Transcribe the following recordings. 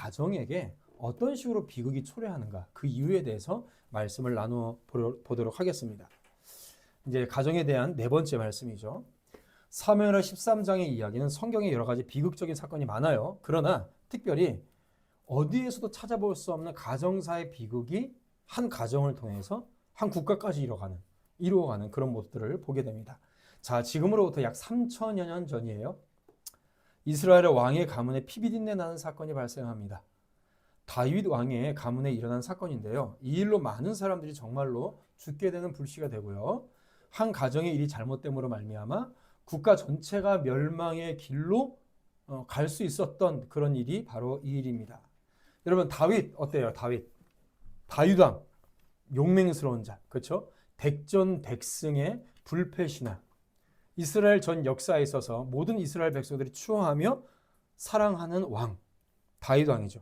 가정에게 어떤 식으로 비극이 초래하는가, 그 이유에 대해서 말씀을 나누어 보도록 하겠습니다. 이제 가정에 대한 네 번째 말씀이죠. 사무엘하 13장의 이야기는 성경에 여러 가지 비극적인 사건이 많아요. 그러나 특별히 어디에서도 찾아볼 수 없는 가정사의 비극이 한 가정을 통해서 한 국가까지 이루어가는 그런 모습들을 보게 됩니다. 자, 지금으로부터 약 3천여 년 전이에요. 이스라엘의 왕의 가문에 피비린내 나는 사건이 발생합니다. 다윗 왕의 가문에 일어난 사건인데요. 이 일로 많은 사람들이 정말로 죽게 되는 불씨가 되고요. 한 가정의 일이 잘못됨으로 말미암아 국가 전체가 멸망의 길로 갈 수 있었던 그런 일이 바로 이 일입니다. 여러분, 다윗 어때요? 다윗 왕, 용맹스러운 자, 그렇죠? 백전백승의 불패신하. 이스라엘 전 역사에 있어서 모든 이스라엘 백성들이 추앙하며 사랑하는 왕, 다윗 왕이죠.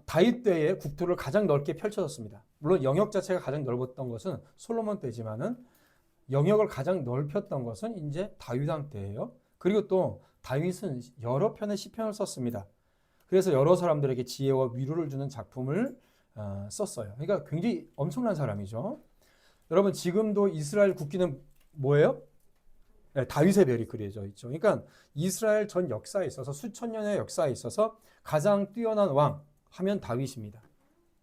다윗 때에 국토를 가장 넓게 펼쳐졌습니다. 물론 영역 자체가 가장 넓었던 것은 솔로몬 때지만은 영역을 가장 넓혔던 것은 이제 다윗 왕 때예요. 그리고 또 다윗은 여러 편의 시편을 썼습니다. 그래서 여러 사람들에게 지혜와 위로를 주는 작품을 썼어요. 그러니까 굉장히 엄청난 사람이죠. 여러분, 지금도 이스라엘 국기는 뭐예요? 네, 다윗의 별이 그려져 있죠. 그러니까 이스라엘 전 역사에 있어서 수천 년의 역사에 있어서 가장 뛰어난 왕 하면 다윗입니다.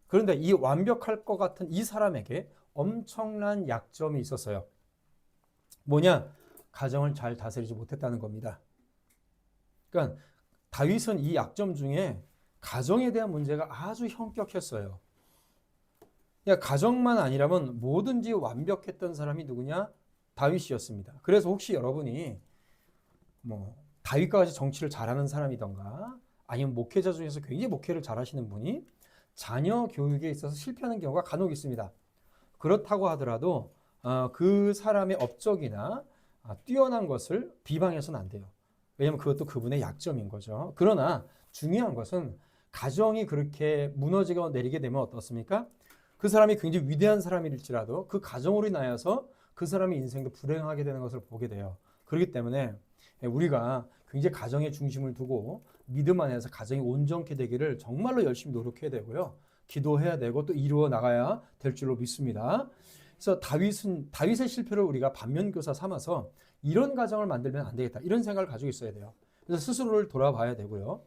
그런데 이 완벽할 것 같은 이 사람에게 엄청난 약점이 있었어요. 뭐냐? 가정을 잘 다스리지 못했다는 겁니다. 그러니까 다윗은 이 약점 중에 가정에 대한 문제가 아주 현격했어요. 그러니까 가정만 아니라면 뭐든지 완벽했던 사람이 누구냐? 다윗이었습니다. 그래서 혹시 여러분이 다윗과 같이 정치를 잘하는 사람이던가 아니면 목회자 중에서 굉장히 목회를 잘하시는 분이 자녀 교육에 있어서 실패하는 경우가 간혹 있습니다. 그렇다고 하더라도 그 사람의 업적이나 뛰어난 것을 비방해서는 안 돼요. 왜냐하면 그것도 그분의 약점인 거죠. 그러나 중요한 것은 가정이 그렇게 무너지거나 내리게 되면 어떻습니까? 그 사람이 굉장히 위대한 사람일지라도 그 가정으로 인하여서 그 사람의 인생도 불행하게 되는 것을 보게 돼요. 그렇기 때문에 우리가 굉장히 가정에 중심을 두고 믿음 안에서 가정이 온전케 되기를 정말로 열심히 노력해야 되고요. 기도해야 되고 또 이루어 나가야 될 줄로 믿습니다. 그래서 다윗의 실패를 우리가 반면교사 삼아서 이런 가정을 만들면 안 되겠다, 이런 생각을 가지고 있어야 돼요. 그래서 스스로를 돌아봐야 되고요.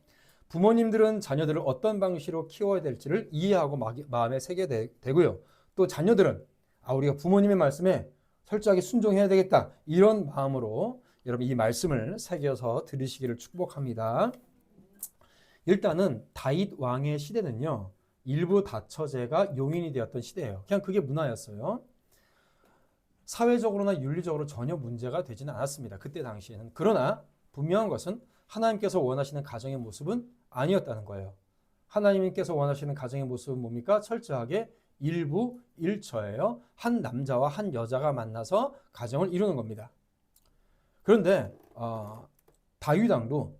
부모님들은 자녀들을 어떤 방식으로 키워야 될지를 이해하고 마음에 새게 되고요. 또 자녀들은 우리가 부모님의 말씀에 철저하게 순종해야 되겠다, 이런 마음으로 여러분 이 말씀을 새겨서 들으시기를 축복합니다. 일단은 다윗 왕의 시대는요, 일부 다처제가 용인이 되었던 시대예요. 그냥 그게 문화였어요. 사회적으로나 윤리적으로 전혀 문제가 되지는 않았습니다. 그때 당시에는. 그러나 분명한 것은 하나님께서 원하시는 가정의 모습은 아니었다는 거예요. 하나님께서 원하시는 가정의 모습은 뭡니까? 철저하게 일부 일처예요. 한 남자와 한 여자가 만나서 가정을 이루는 겁니다. 그런데 다윗 왕도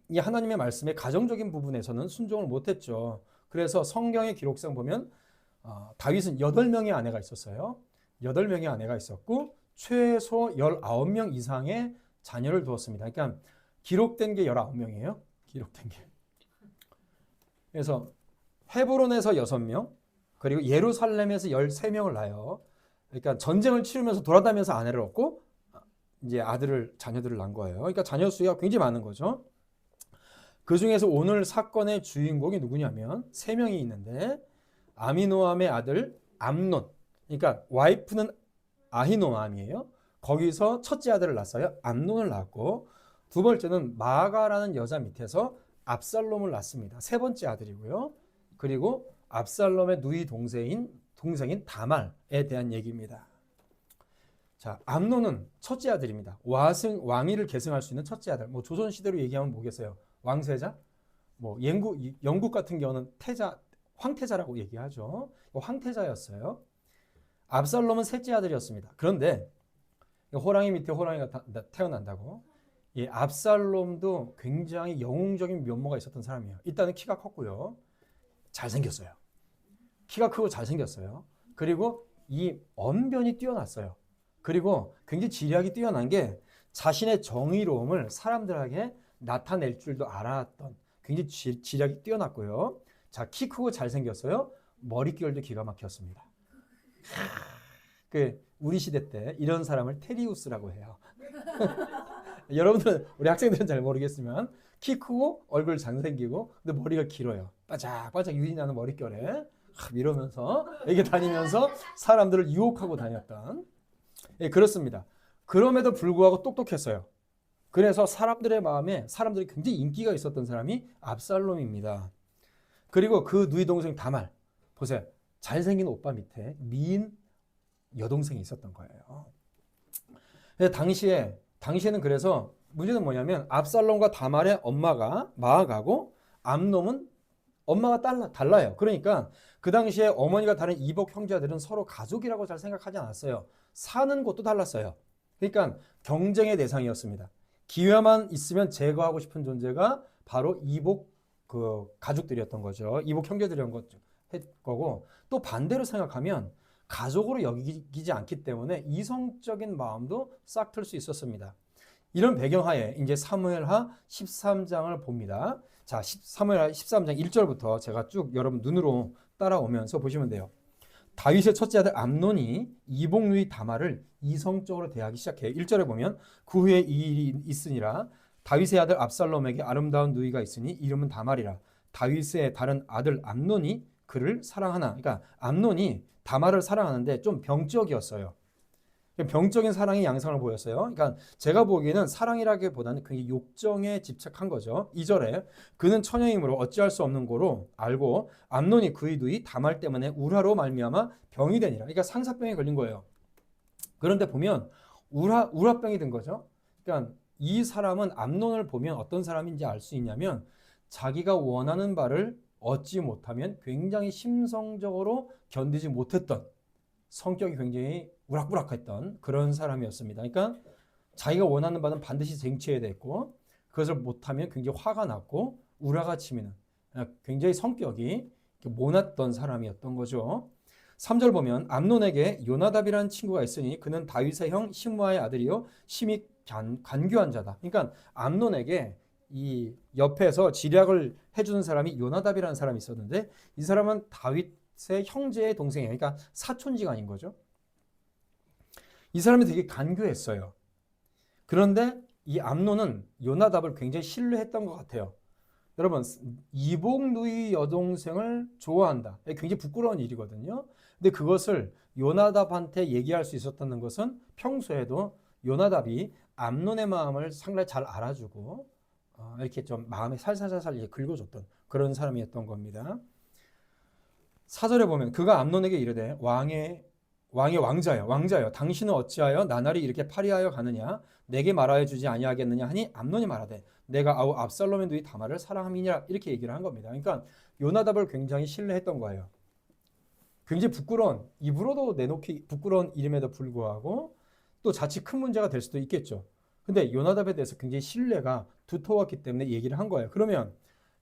이 하나님의 말씀에 가정적인 부분에서는 순종을 못했죠. 그래서 성경의 기록상 보면 다윗은 8명의 아내가 있었어요. 8명의 아내가 있었고 최소 19명 이상의 자녀를 두었습니다. 그러니까 기록된 게 19명이에요. 기록된 게. 그래서 헤브론에서 6명, 그리고 예루살렘에서 13명을 낳아요. 그러니까 전쟁을 치르면서 돌아다니면서 아내를 얻고 이제 자녀들을 낳은 거예요. 그러니까 자녀 수가 굉장히 많은 거죠. 그 중에서 오늘 사건의 주인공이 누구냐면 3명이 있는데, 아미노암의 아들 암논, 그러니까 와이프는 아히노암이에요. 거기서 첫째 아들을 낳았어요. 암논을 낳았고, 두 번째는 마아가라는 여자 밑에서 압살롬을 낳습니다. 세 번째 아들이고요. 그리고 압살롬의 누이 동생인 다말에 대한 얘기입니다. 자, 암논은 첫째 아들입니다. 왕위를 계승할 수 있는 첫째 아들. 조선 시대로 얘기하면 뭐겠어요? 왕세자? 영국 같은 경우는 황태자라고 얘기하죠. 황태자였어요. 압살롬은 셋째 아들이었습니다. 그런데 호랑이 밑에 호랑이가 태어난다고. 압살롬도 굉장히 영웅적인 면모가 있었던 사람이에요. 일단은 키가 컸고요. 잘생겼어요. 키가 크고 잘생겼어요. 그리고 이 언변이 뛰어났어요. 그리고 굉장히 지략이 뛰어난 게 자신의 정의로움을 사람들에게 나타낼 줄도 알았던 굉장히 지략이 뛰어났고요. 자, 키 크고 잘생겼어요. 머릿결도 기가 막혔습니다. 우리 시대 때 이런 사람을 테리우스라고 해요. 여러분들은, 우리 학생들은 잘 모르겠지만 키 크고 얼굴 잘생기고 근데 머리가 길어요. 바짝바짝 윤이 나는 머릿결에 이러면서 이렇게 다니면서 사람들을 유혹하고 다녔던, 예, 그렇습니다. 그럼에도 불구하고 똑똑했어요. 그래서 사람들의 마음에 사람들이 굉장히 인기가 있었던 사람이 압살롬입니다. 그리고 그 누이 동생 다말, 보세요. 잘생긴 오빠 밑에 미인 여동생이 있었던 거예요. 당시에는 그래서 문제는 뭐냐면 압살롬과 다말의 엄마가 마아가고 암놈은 엄마가 달라요. 그러니까 그 당시에 어머니가 다른 이복 형제들은 서로 가족이라고 잘 생각하지 않았어요. 사는 곳도 달랐어요. 그러니까 경쟁의 대상이었습니다. 기회만 있으면 제거하고 싶은 존재가 바로 이복 가족들이었던 거죠. 이복 형제들이었던 거고, 또 반대로 생각하면 가족으로 여기지 않기 때문에 이성적인 마음도 싹 틀 수 있었습니다. 이런 배경하에 이제 사무엘하 13장을 봅니다. 자, 사무엘하 13장 1절부터 제가 쭉 여러분 눈으로 따라오면서 보시면 돼요. 다윗의 첫째 아들 암논이 이복 누이 다말을 이성적으로 대하기 시작해요. 1절에 보면 그 후에 이 일이 있으니라. 다윗의 아들 압살롬에게 아름다운 누이가 있으니 이름은 다말이라. 다윗의 다른 아들 암논이 그를 사랑하나. 그러니까 암논이 다말을 사랑하는데 좀 병적이었어요. 병적인 사랑의 양상을 보였어요. 그러니까 제가 보기에는 사랑이라기보다는 굉장히 욕정에 집착한 거죠. 2절에 그는 처녀이므로 어찌할 수 없는 고로 알고 암논이 그의 누이 다말 때문에 우라로 말미암아 병이 되니라. 그러니까 상사병에 걸린 거예요. 그런데 보면 우라병이 든 거죠. 그러니까 이 사람은 암논을 보면 어떤 사람인지 알 수 있냐면 자기가 원하는 바를 얻지 못하면 굉장히 심성적으로 견디지 못했던, 성격이 굉장히 우락부락했던 그런 사람이었습니다. 그러니까 자기가 원하는 바는 반드시 쟁취해야 됐고 그것을 못하면 굉장히 화가 났고 우라가 치미는 굉장히 성격이 모났던 사람이었던 거죠. 3절 보면 암논에게 요나답이라는 친구가 있으니 그는 다윗의 형 시므아의 아들이요 심히 간교한 자다. 그러니까 암논에게 이 옆에서 지략을 해주는 사람이 요나답이라는 사람이 있었는데 이 사람은 다윗의 형제의 동생이에요. 그러니까 사촌지간인 거죠. 이 사람이 되게 간교했어요. 그런데 이 암논은 요나답을 굉장히 신뢰했던 것 같아요. 여러분, 이복 누이 여동생을 좋아한다. 굉장히 부끄러운 일이거든요. 근데 그것을 요나답한테 얘기할 수 있었다는 것은 평소에도 요나답이 암논의 마음을 상당히 잘 알아주고 이렇게 좀 마음에 살살살살 긁어줬던 그런 사람이었던 겁니다. 4절에 보면 그가 암논에게 이르되 왕의 왕자여 당신은 어찌하여 나날이 이렇게 파리하여 가느냐 내게 말하여 주지 아니하겠느냐 하니 암논이 말하되 내가 아우 압살롬의 누이 다말을 사랑함이니라 이렇게 얘기를 한 겁니다. 그러니까 요나답을 굉장히 신뢰했던 거예요. 굉장히 부끄러운, 입으로도 내놓기 부끄러운 일임에도 불구하고 또 자칫 큰 문제가 될 수도 있겠죠. 근데 요나답에 대해서 굉장히 신뢰가 두터웠기 때문에 얘기를 한 거예요. 그러면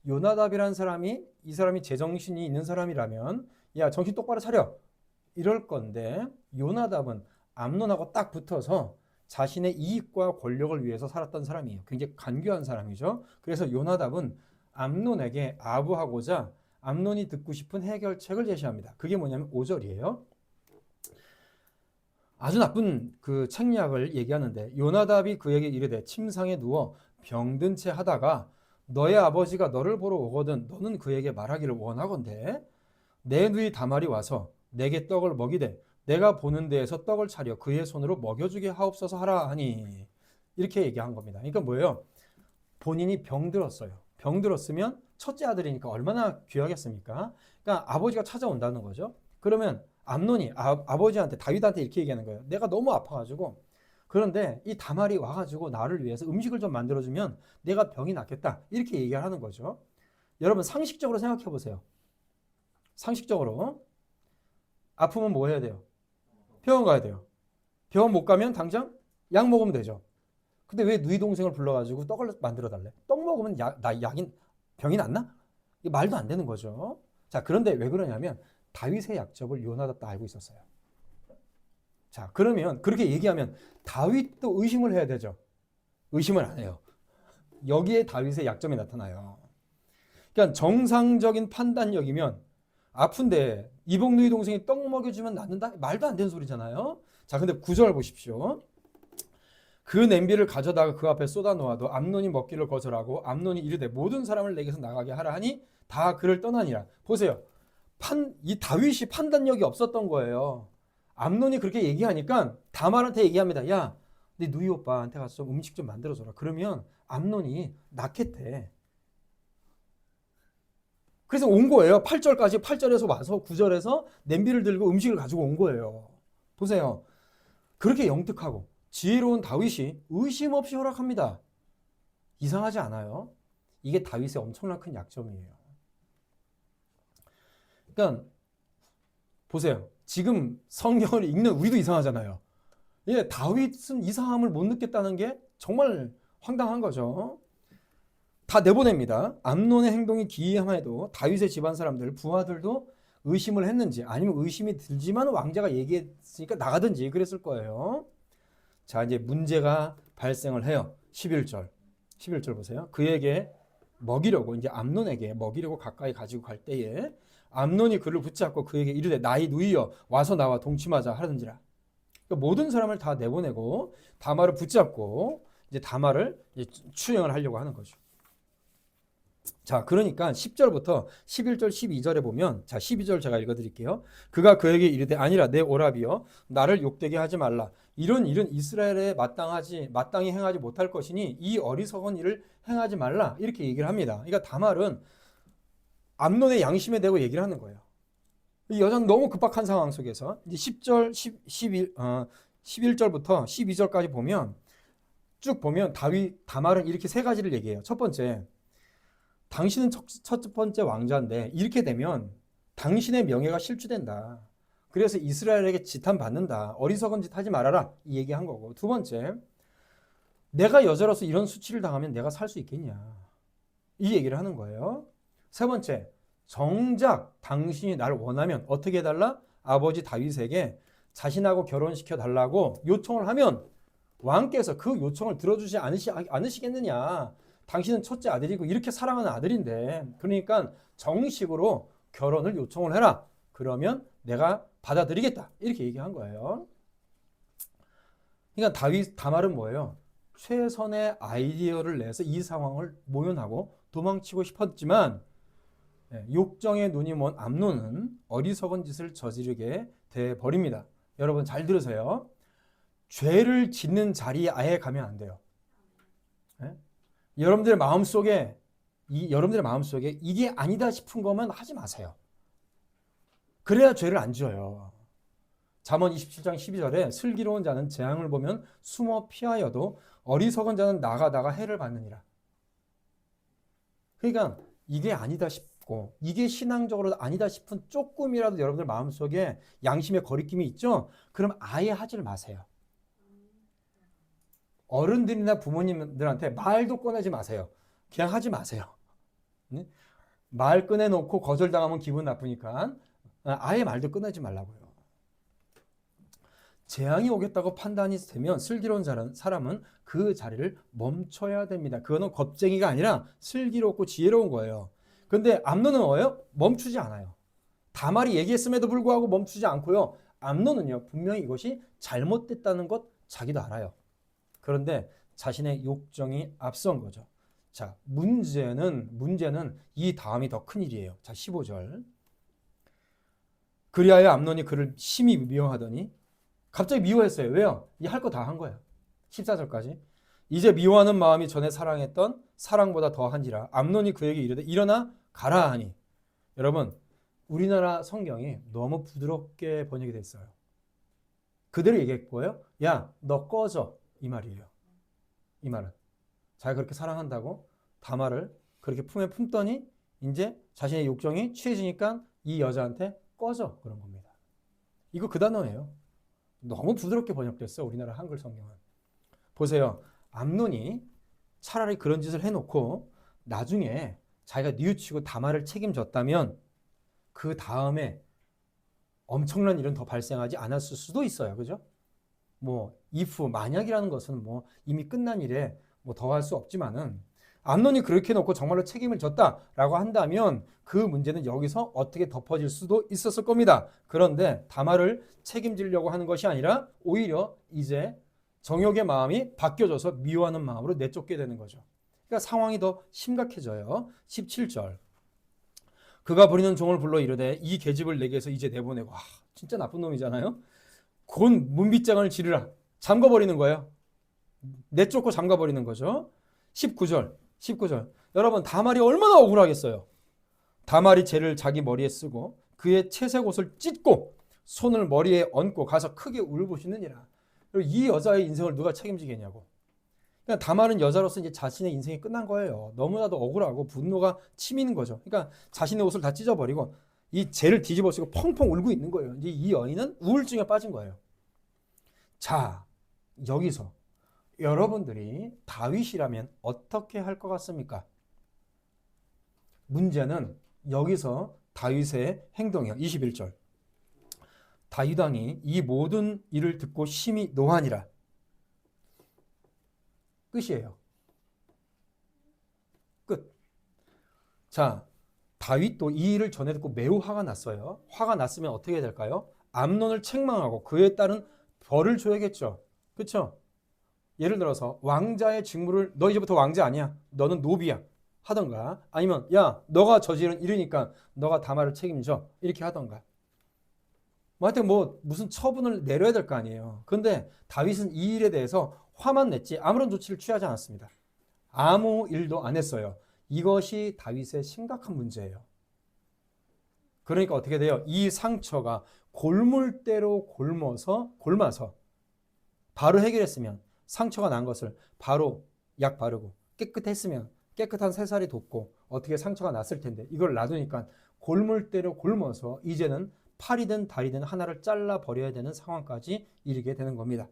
요나답이라는 사람이, 이 사람이 제정신이 있는 사람이라면 야 정신 똑바로 차려 이럴 건데 요나답은 암논하고 딱 붙어서 자신의 이익과 권력을 위해서 살았던 사람이에요. 굉장히 간교한 사람이죠. 그래서 요나답은 암논에게 아부하고자 암논이 듣고 싶은 해결책을 제시합니다. 그게 뭐냐면 5절이에요. 아주 나쁜 그 책략을 얘기하는데 요나답이 그에게 이르되 침상에 누워 병든 채 하다가 너의 아버지가 너를 보러 오거든 너는 그에게 말하기를 원하건대 내 누이 다말이 와서 내게 떡을 먹이되 내가 보는 데에서 떡을 차려 그의 손으로 먹여주게 하옵소서 하라 하니 이렇게 얘기한 겁니다. 그러니까 뭐예요? 본인이 병들었어요. 병들었으면 첫째 아들이니까 얼마나 귀하겠습니까? 그러니까 아버지가 찾아온다는 거죠. 그러면 암논이 아버지한테 다윗한테 이렇게 얘기하는 거예요. 내가 너무 아파가지고 그런데 이 다말이 와가지고 나를 위해서 음식을 좀 만들어주면 내가 병이 낫겠다 이렇게 얘기를 하는 거죠. 여러분 상식적으로 생각해 보세요. 상식적으로 아프면 뭐 해야 돼요? 병원 가야 돼요. 병원 못 가면 당장 약 먹으면 되죠. 근데 왜 누이 동생을 불러가지고 떡을 만들어 달래? 떡 먹으면 병이 낫나? 이게 말도 안 되는 거죠. 자, 그런데 왜 그러냐면 다윗의 약점을 요나답도 알고 있었어요. 자, 그러면 그렇게 얘기하면 다윗도 의심을 해야 되죠. 의심을 안 해요. 여기에 다윗의 약점이 나타나요. 그러니까 정상적인 판단력이면 아픈데 이복누이 동생이 떡 먹여주면 낫는다? 말도 안 되는 소리잖아요. 자, 근데 9절 보십시오. 그 냄비를 가져다가 그 앞에 쏟아 놓아도 암논이 먹기를 거절하고 암논이 이르되 모든 사람을 내게서 나가게 하라 하니 다 그를 떠나니라. 보세요. 이 다윗이 판단력이 없었던 거예요. 암논이 그렇게 얘기하니까 다말한테 얘기합니다. 야, 네 누이 오빠한테 가서 좀 음식 좀 만들어줘라. 그러면 암논이 낫겠대. 그래서 온 거예요. 8절까지 8절에서 와서 9절에서 냄비를 들고 음식을 가지고 온 거예요. 보세요. 그렇게 영특하고 지혜로운 다윗이 의심 없이 허락합니다. 이상하지 않아요? 이게 다윗의 엄청난 큰 약점이에요. 그러니까 보세요. 지금 성경을 읽는 우리도 이상하잖아요. 예, 다윗은 이상함을 못 느꼈다는 게 정말 황당한 거죠. 다 내보냅니다. 암논의 행동이 기이함에도 다윗의 집안 사람들, 부하들도 의심을 했는지 아니면 의심이 들지만 왕자가 얘기했으니까 나가든지 그랬을 거예요. 자, 이제 문제가 발생을 해요. 11절 보세요. 그에게 먹이려고 이제 암논에게 먹이려고 가까이 가지고 갈 때에 암논이 그를 붙잡고 그에게 이르되 나의 누이여 와서 나와 동침하자 하는지라. 그러니까 모든 사람을 다 내보내고 다말을 붙잡고 이제 다말을 추행을 하려고 하는 거죠. 자, 그러니까 10절부터 11절, 12절에 보면, 자, 12절 제가 읽어드릴게요. 그가 그에게 이르되 아니라 내 오라비여 나를 욕되게 하지 말라. 이런 일은 이스라엘에 마땅히 행하지 못할 것이니 이 어리석은 일을 행하지 말라. 이렇게 얘기를 합니다. 그러니까 다말은 암논의 양심에 대고 얘기를 하는 거예요. 이 여자는 너무 급박한 상황 속에서 이제 10절, 11절부터 12절까지 보면 쭉 보면 다말은 이렇게 세 가지를 얘기해요. 첫 번째, 당신은 첫 번째 왕자인데 이렇게 되면 당신의 명예가 실추된다. 그래서 이스라엘에게 지탄받는다. 어리석은 짓 하지 말아라. 이 얘기한 거고. 두 번째, 내가 여자로서 이런 수치를 당하면 내가 살 수 있겠냐. 이 얘기를 하는 거예요. 세 번째, 정작 당신이 나를 원하면 어떻게 해달라? 아버지 다윗에게 자신하고 결혼시켜 달라고 요청을 하면 왕께서 그 요청을 들어주지 않으시겠느냐. 당신은 첫째 아들이고 이렇게 사랑하는 아들인데 그러니까 정식으로 결혼을 요청을 해라. 그러면 내가 받아들이겠다. 이렇게 얘기한 거예요. 그러니까 다말은 뭐예요? 최선의 아이디어를 내서 이 상황을 모면하고 도망치고 싶었지만 욕정의 눈이 먼 암논은 어리석은 짓을 저지르게 돼 버립니다. 여러분 잘 들으세요. 죄를 짓는 자리에 아예 가면 안 돼요. 여러분들의 마음속에 이게 아니다 싶은 거면 하지 마세요. 그래야 죄를 안 지어요. 잠언 27장 12절에 슬기로운 자는 재앙을 보면 숨어 피하여도 어리석은 자는 나가다가 해를 받느니라. 그러니까 이게 아니다 싶고 이게 신앙적으로 아니다 싶은 조금이라도 여러분들 마음속에 양심의 거리낌이 있죠? 그럼 아예 하지를 마세요. 어른들이나 부모님들한테 말도 꺼내지 마세요. 그냥 하지 마세요. 말 꺼내놓고 거절당하면 기분 나쁘니까 아예 말도 꺼내지 말라고요. 재앙이 오겠다고 판단이 되면 슬기로운 사람은 그 자리를 멈춰야 됩니다. 그거는 겁쟁이가 아니라 슬기롭고 지혜로운 거예요. 근데 암논은 뭐예요? 멈추지 않아요. 다말이 얘기했음에도 불구하고 멈추지 않고요. 암논은요, 분명히 이것이 잘못됐다는 것 자기도 알아요. 그런데 자신의 욕정이 앞선 거죠. 자, 문제는 이 다음이 더 큰일이에요. 자, 15절. 그리하여 암논이 그를 심히 미워하더니 갑자기 미워했어요. 왜요? 이 할 거 다 한 거예요. 14절까지. 이제 미워하는 마음이 전에 사랑했던 사랑보다 더한지라 암논이 그에게 이르되 일어나 가라 하니. 여러분, 우리나라 성경이 너무 부드럽게 번역이 됐어요. 그대로 얘기했고요. 야, 너 꺼져. 이 말이에요. 이 말은 자기가 그렇게 사랑한다고 다말을 그렇게 품에 품더니 이제 자신의 욕정이 취해지니까 이 여자한테 꺼져 그런 겁니다. 이거 그 단어예요. 너무 부드럽게 번역됐어. 우리나라 한글 성경은. 보세요. 암논이 차라리 그런 짓을 해놓고 나중에 자기가 뉘우치고 다말을 책임졌다면 그 다음에 엄청난 일은 더 발생하지 않았을 수도 있어요. 그죠? 뭐 if 만약이라는 것은 뭐 이미 끝난 일에 뭐 더 할 수 없지만은 암논이 그렇게 놓고 정말로 책임을 졌다라고 한다면 그 문제는 여기서 어떻게 덮어질 수도 있었을 겁니다. 그런데 다말을 책임지려고 하는 것이 아니라 오히려 이제 정욕의 마음이 바뀌어져서 미워하는 마음으로 내쫓게 되는 거죠. 그러니까 상황이 더 심각해져요. 17절. 그가 부리는 종을 불러 이르되 이 계집을 내게서 이제 내보내고. 진짜 나쁜 놈이잖아요. 곧 문빗장을 지르라. 잠궈버리는 거예요. 내쫓고 잠가버리는 거죠. 19절. 여러분 다말이 얼마나 억울하겠어요. 다말이 재를 자기 머리에 쓰고 그의 채색 옷을 찢고 손을 머리에 얹고 가서 크게 울부짖느니라. 이 여자의 인생을 누가 책임지겠냐고. 그러니까 다말은 여자로서 이제 자신의 인생이 끝난 거예요. 너무나도 억울하고 분노가 치미는 거죠. 그러니까 자신의 옷을 다 찢어버리고 이 재를 뒤집어 쓰고 펑펑 울고 있는 거예요. 이제 이 여인은 우울증에 빠진 거예요. 자, 여기서 여러분들이 다윗이라면 어떻게 할 것 같습니까? 문제는 여기서 다윗의 행동이에요. 21절. 다윗 왕이 이 모든 일을 듣고 심히 노하니라. 끝이에요. 끝. 자, 다윗도 이 일을 전해 듣고 매우 화가 났어요. 화가 났으면 어떻게 될까요? 암논을 책망하고 그에 따른 벌을 줘야겠죠. 그렇죠? 예를 들어서 왕자의 직무를 너 이제부터 왕자 아니야. 너는 노비야. 하던가 아니면 야 너가 저지른 일이니까 너가 다말을 책임져. 이렇게 하던가. 하여튼 무슨 처분을 내려야 될 거 아니에요. 그런데 다윗은 이 일에 대해서 화만 냈지 아무런 조치를 취하지 않았습니다. 아무 일도 안 했어요. 이것이 다윗의 심각한 문제예요. 그러니까 어떻게 돼요? 이 상처가 골물대로 골마서 바로 해결했으면 상처가 난 것을 바로 약 바르고 깨끗했으면 깨끗한 새살이 돋고 어떻게 상처가 났을 텐데 이걸 놔두니까 골물대로 골머서 이제는 팔이든 다리든 하나를 잘라 버려야 되는 상황까지 이르게 되는 겁니다.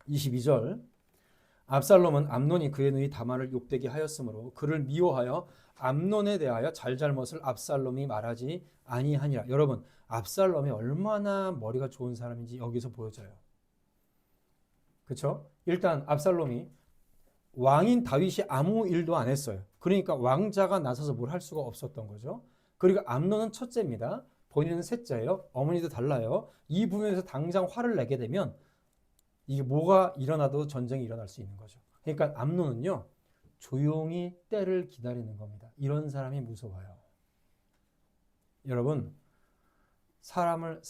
22절. 압살롬은 암논이 그의 누이 다말을 욕되게 하였으므로 그를 미워하여 암논에 대하여 잘잘못을 압살롬이 말하지 아니하니라. 여러분, 압살롬이 얼마나 머리가 좋은 사람인지 여기서 보여져요. 그렇죠? 일단 압살롬이 왕인 다윗이 아무 일도 안 했어요. 그러니까 왕자가 나서서 뭘 할 수가 없었던 거죠. 그리고 암논은 첫째입니다. 본인은 셋째예요. 어머니도 달라요. 이 부분에서 당장 화를 내게 되면 이게 뭐가 일어나도 전쟁이 일어날 수 있는 거죠. 그러니까 암논은요. 조용히 때를 기다리는 겁니다. 이런 사람이 무서워요. 여러분 사람을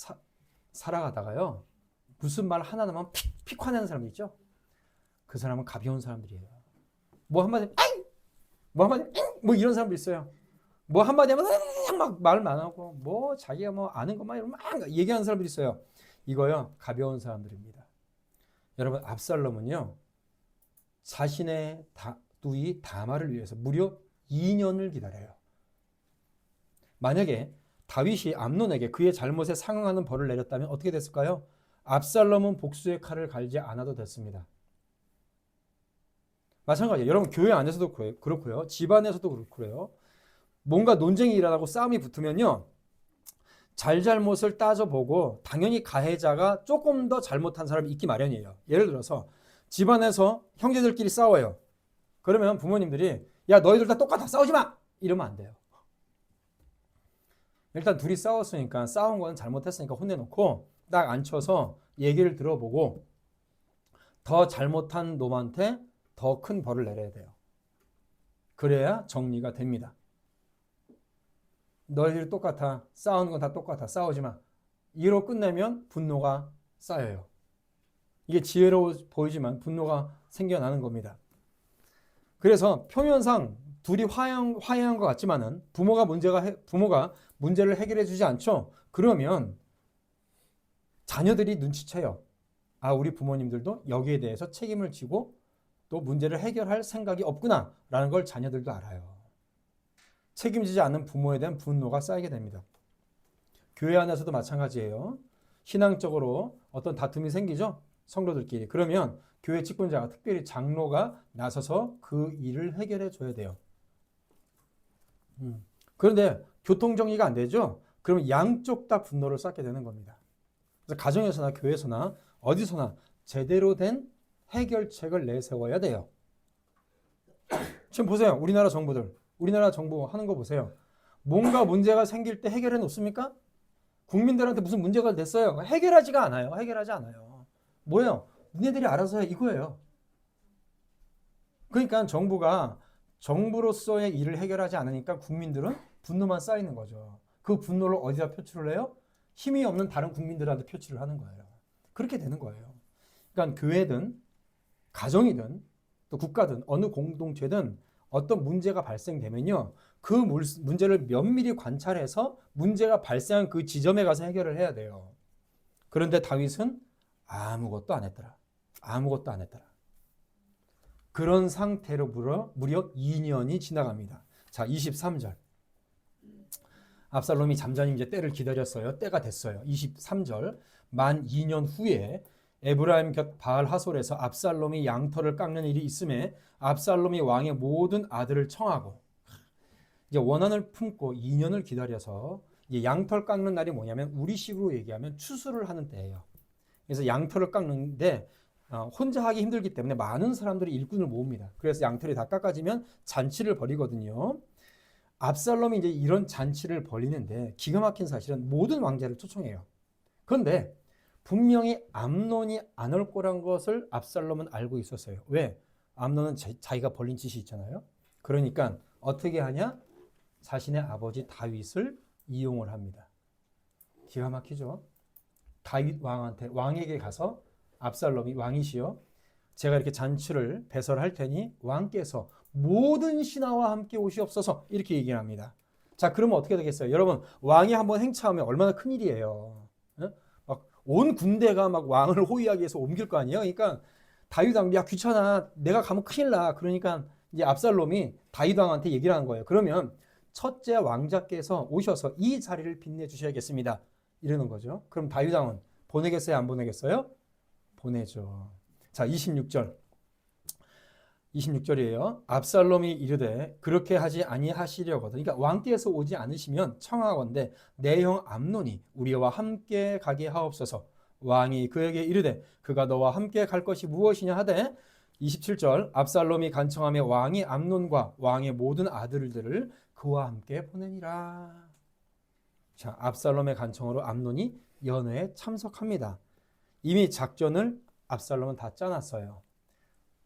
살아가다가요. 무슨 말 하나 나면 픽 화내는 사람 있죠? 그 사람은 가벼운 사람들이에요. 뭐 한마디 뭐 한마디 뭐 이런 사람도 있어요. 뭐 한마디 하면 막 말 많하고 뭐 자기가 뭐 아는 것만 막 얘기하는 사람들이 있어요. 이거요. 가벼운 사람들입니다. 여러분 압살롬은요. 자신의 누이 다말을 위해서 무려 2년을 기다려요. 만약에 다윗이 암논에게 그의 잘못에 상응하는 벌을 내렸다면 어떻게 됐을까요? 압살롬은 복수의 칼을 갈지 않아도 됐습니다. 마찬가지예요. 여러분 교회 안에서도 그렇고요. 집안에서도 그렇고요. 뭔가 논쟁이 일어나고 싸움이 붙으면요. 잘못을 따져보고 당연히 가해자가 조금 더 잘못한 사람이 있기 마련이에요. 예를 들어서 집안에서 형제들끼리 싸워요. 그러면 부모님들이 야 너희들 다 똑같아 싸우지 마! 이러면 안 돼요. 일단 둘이 싸웠으니까 싸운 건 잘못했으니까 혼내놓고 딱 앉혀서 얘기를 들어보고 더 잘못한 놈한테 더 큰 벌을 내려야 돼요. 그래야 정리가 됩니다. 너희들 똑같아. 싸우는 건 다 똑같아. 싸우지 마. 이로 끝내면 분노가 쌓여요. 이게 지혜로워 보이지만 분노가 생겨나는 겁니다. 그래서 표면상 둘이 화해한 것 같지만은 부모가 문제를 해결해 주지 않죠. 그러면 자녀들이 눈치채요. 아, 우리 부모님들도 여기에 대해서 책임을 지고 또 문제를 해결할 생각이 없구나라는 걸 자녀들도 알아요. 책임지지 않는 부모에 대한 분노가 쌓이게 됩니다. 교회 안에서도 마찬가지예요. 신앙적으로 어떤 다툼이 생기죠. 성도들끼리. 그러면 교회 직분자가 특별히 장로가 나서서 그 일을 해결해 줘야 돼요. 그런데 교통정리가 안 되죠. 그러면 양쪽 다 분노를 쌓게 되는 겁니다. 그래서 가정에서나 교회에서나 어디서나 제대로 된 해결책을 내세워야 돼요. 지금 보세요. 우리나라 정부들. 우리나라 정부 하는 거 보세요. 뭔가 문제가 생길 때 해결해 놓습니까? 국민들한테 무슨 문제가 됐어요. 해결하지가 않아요. 해결하지 않아요. 뭐예요? 니네들이 알아서 해. 이거예요. 그러니까 정부가 정부로서의 일을 해결하지 않으니까 국민들은 분노만 쌓이는 거죠. 그 분노를 어디다 표출을 해요? 힘이 없는 다른 국민들한테 표출을 하는 거예요. 그렇게 되는 거예요. 그러니까 교회든 가정이든 또 국가든 어느 공동체든 어떤 문제가 발생되면요. 그 문제를 면밀히 관찰해서 문제가 발생한 그 지점에 가서 해결을 해야 돼요. 그런데 다윗은 아무것도 안 했더라. 아무것도 안 했더라. 그런 상태로 무려 2년이 지나갑니다. 자, 23절. 압살롬이 잠잠히 이제 때를 기다렸어요. 때가 됐어요. 23절. 만 2년 후에 에브라임 곁 바알 하솔에서 압살롬이 양털을 깎는 일이 있음에 압살롬이 왕의 모든 아들을 청하고 이제 원한을 품고 2년을 기다려서 이제 양털 깎는 날이 뭐냐면 우리식으로 얘기하면 추수를 하는 때예요. 그래서 양털을 깎는데 혼자 하기 힘들기 때문에 많은 사람들이 일꾼을 모읍니다. 그래서 양털이 다 깎아지면 잔치를 벌이거든요. 압살롬이 이제 이런 잔치를 벌이는데 기가 막힌 사실은 모든 왕자를 초청해요. 그런데 분명히 암논이 안 올 거란 것을 압살롬은 알고 있었어요. 왜? 암논은 자기가 벌린 짓이 있잖아요. 그러니까 어떻게 하냐? 자신의 아버지 다윗을 이용을 합니다. 기가 막히죠? 다윗 왕에게 가서 압살롬이 왕이시여 제가 이렇게 잔치를 배설할 테니 왕께서 모든 신하와 함께 오시옵소서 이렇게 얘기를 합니다. 자, 그러면 어떻게 되겠어요? 여러분, 왕이 한번 행차하면 얼마나 큰일이에요. 막 온 군대가 막 왕을 호위하기 위해서 옮길 거 아니에요. 그러니까 다윗 왕이 야 귀찮아. 내가 가면 큰일 나. 그러니까 이제 압살롬이 다윗 왕한테 얘기를 하는 거예요. 그러면 첫째 왕자께서 오셔서 이 자리를 빛내주셔야겠습니다. 이러는 거죠. 그럼 다윗 왕은 보내겠어요? 안 보내겠어요? 보내죠. 자, 26절이에요. 압살롬이 이르되 그렇게 하지 아니하시려거든. 그러니까 왕께서 오지 않으시면 청하건대 내 형 암논이 우리와 함께 가게 하옵소서. 왕이 그에게 이르되 그가 너와 함께 갈 것이 무엇이냐 하되 27절 압살롬이 간청하며 왕이 암논과 왕의 모든 아들들을 그와 함께 보내니라. 자, 압살롬의 간청으로 암논이 연회에 참석합니다. 이미 작전을 압살롬은 다 짜놨어요.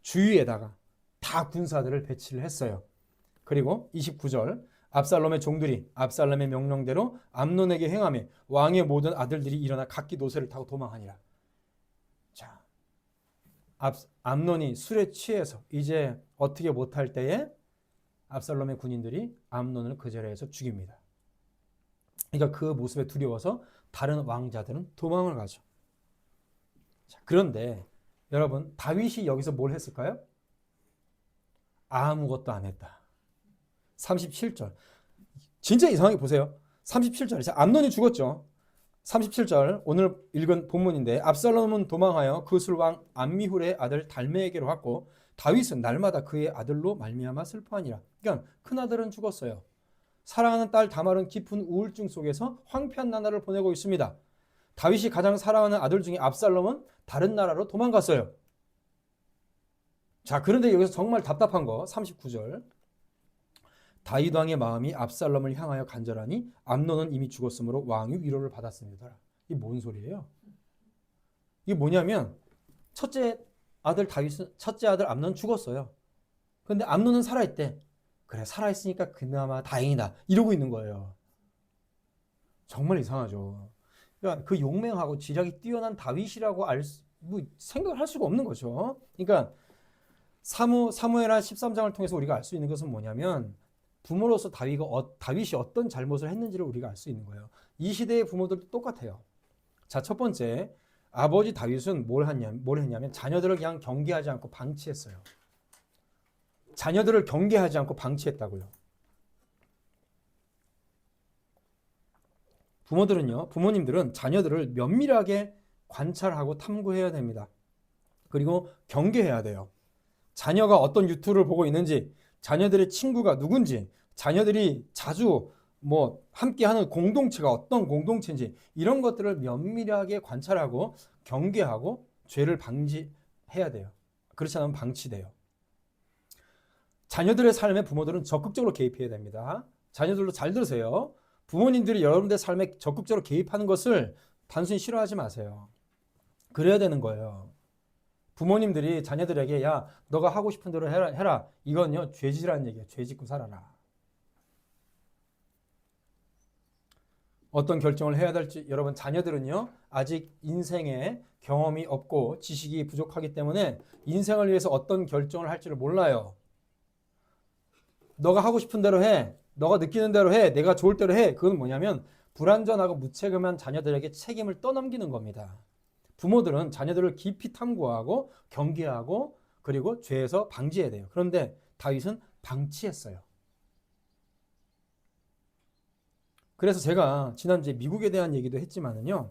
주위에다가 다 군사들을 배치를 했어요. 그리고 29절 압살롬의 종들이 압살롬의 명령대로 암논에게 행하며 왕의 모든 아들들이 일어나 각기 노새를 타고 도망하니라. 자, 암논이 술에 취해서 이제 어떻게 못할 때에 압살롬의 군인들이 암논을 그 자리에서 죽입니다. 그러니까 그 모습에 두려워서 다른 왕자들은 도망을 가죠. 자, 그런데 여러분 다윗이 여기서 뭘 했을까요? 아무것도 안 했다. 37절 진짜 이상하게 보세요. 37절 암논이 죽었죠. 37절 오늘 읽은 본문인데 압살롬은 도망하여 그술왕 암미훌의 아들 달메에게로 갔고 다윗은 날마다 그의 아들로 말미암아 슬퍼하니라. 그러니까 큰아들은 죽었어요. 사랑하는 딸 다말은 깊은 우울증 속에서 황폐한 나날을 보내고 있습니다. 다윗이 가장 사랑하는 아들 중에 압살롬은 다른 나라로 도망갔어요. 자, 그런데 여기서 정말 답답한 거 39절 다윗 왕의 마음이 압살롬을 향하여 간절하니 암논은 이미 죽었으므로 왕이 위로를 받았습니다. 이게 뭔 소리예요? 이게 뭐냐면 첫째 아들 암논 죽었어요. 그런데 암논은 살아있대. 그래, 살아있으니까 그나마 다행이다 이러고 있는 거예요. 정말 이상하죠. 그러니까 그 용맹하고 지략이 뛰어난 다윗이라고 생각을 할 수가 없는 거죠. 그러니까 사무엘하 13장을 통해서 우리가 알 수 있는 것은 뭐냐면 부모로서 다윗이 어떤 잘못을 했는지를 우리가 알 수 있는 거예요. 이 시대의 부모들도 똑같아요. 자, 첫 번째 아버지 다윗은 뭘 했냐면 자녀들을 그냥 경계하지 않고 방치했어요. 자녀들을 경계하지 않고 방치했다고요. 부모님들은 자녀들을 면밀하게 관찰하고 탐구해야 됩니다. 그리고 경계해야 돼요. 자녀가 어떤 유튜브를 보고 있는지, 자녀들의 친구가 누군지, 자녀들이 자주 함께하는 공동체가 어떤 공동체인지 이런 것들을 면밀하게 관찰하고 경계하고 죄를 방지해야 돼요. 그렇지 않으면 방치돼요. 자녀들의 삶에 부모들은 적극적으로 개입해야 됩니다. 자녀들도 잘 들으세요. 부모님들이 여러분들의 삶에 적극적으로 개입하는 것을 단순히 싫어하지 마세요. 그래야 되는 거예요. 부모님들이 자녀들에게 야, 너가 하고 싶은 대로 해라. 이건요, 죄짓으라는 얘기예요. 죄 짓고 살아라. 어떤 결정을 해야 될지 여러분 자녀들은요 아직 인생에 경험이 없고 지식이 부족하기 때문에 인생을 위해서 어떤 결정을 할지를 몰라요. 너가 하고 싶은 대로 해. 너가 느끼는 대로 해. 내가 좋을 대로 해. 그건 뭐냐면 불완전하고 무책임한 자녀들에게 책임을 떠넘기는 겁니다. 부모들은 자녀들을 깊이 탐구하고 경계하고 그리고 죄에서 방지해야 돼요. 그런데 다윗은 방치했어요. 그래서 제가 지난주에 미국에 대한 얘기도 했지만은요.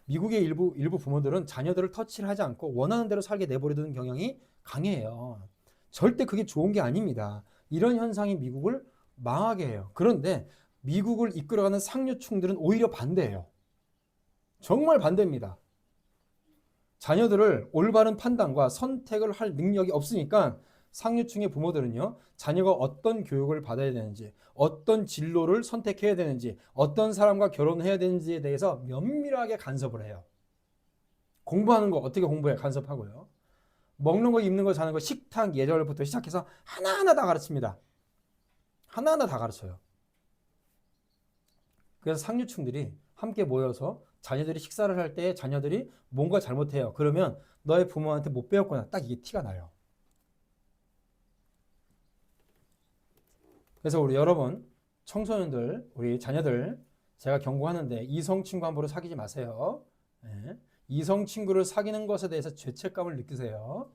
미국의 일부 부모들은 자녀들을 터치를 하지 않고 원하는 대로 살게 내버려두는 경향이 강해요. 절대 그게 좋은 게 아닙니다. 이런 현상이 미국을 망하게 해요. 그런데 미국을 이끌어가는 상류층들은 오히려 반대예요. 정말 반대입니다. 자녀들을 올바른 판단과 선택을 할 능력이 없으니까 상류층의 부모들은요, 자녀가 어떤 교육을 받아야 되는지, 어떤 진로를 선택해야 되는지, 어떤 사람과 결혼해야 되는지에 대해서 면밀하게 간섭을 해요. 공부하는 거 어떻게 공부해? 간섭하고요. 먹는 거, 입는 거, 자는 거, 식탁 예절부터 시작해서 하나하나 다 가르칩니다. 하나하나 다 가르쳐요. 그래서 상류층들이 함께 모여서 자녀들이 식사를 할 때 자녀들이 뭔가 잘못해요. 그러면 너의 부모한테 못 배웠구나. 딱 이게 티가 나요. 그래서 우리 여러분, 청소년들, 우리 자녀들, 제가 경고하는데 이성 친구 함부로 사귀지 마세요. 네. 이성 친구를 사귀는 것에 대해서 죄책감을 느끼세요.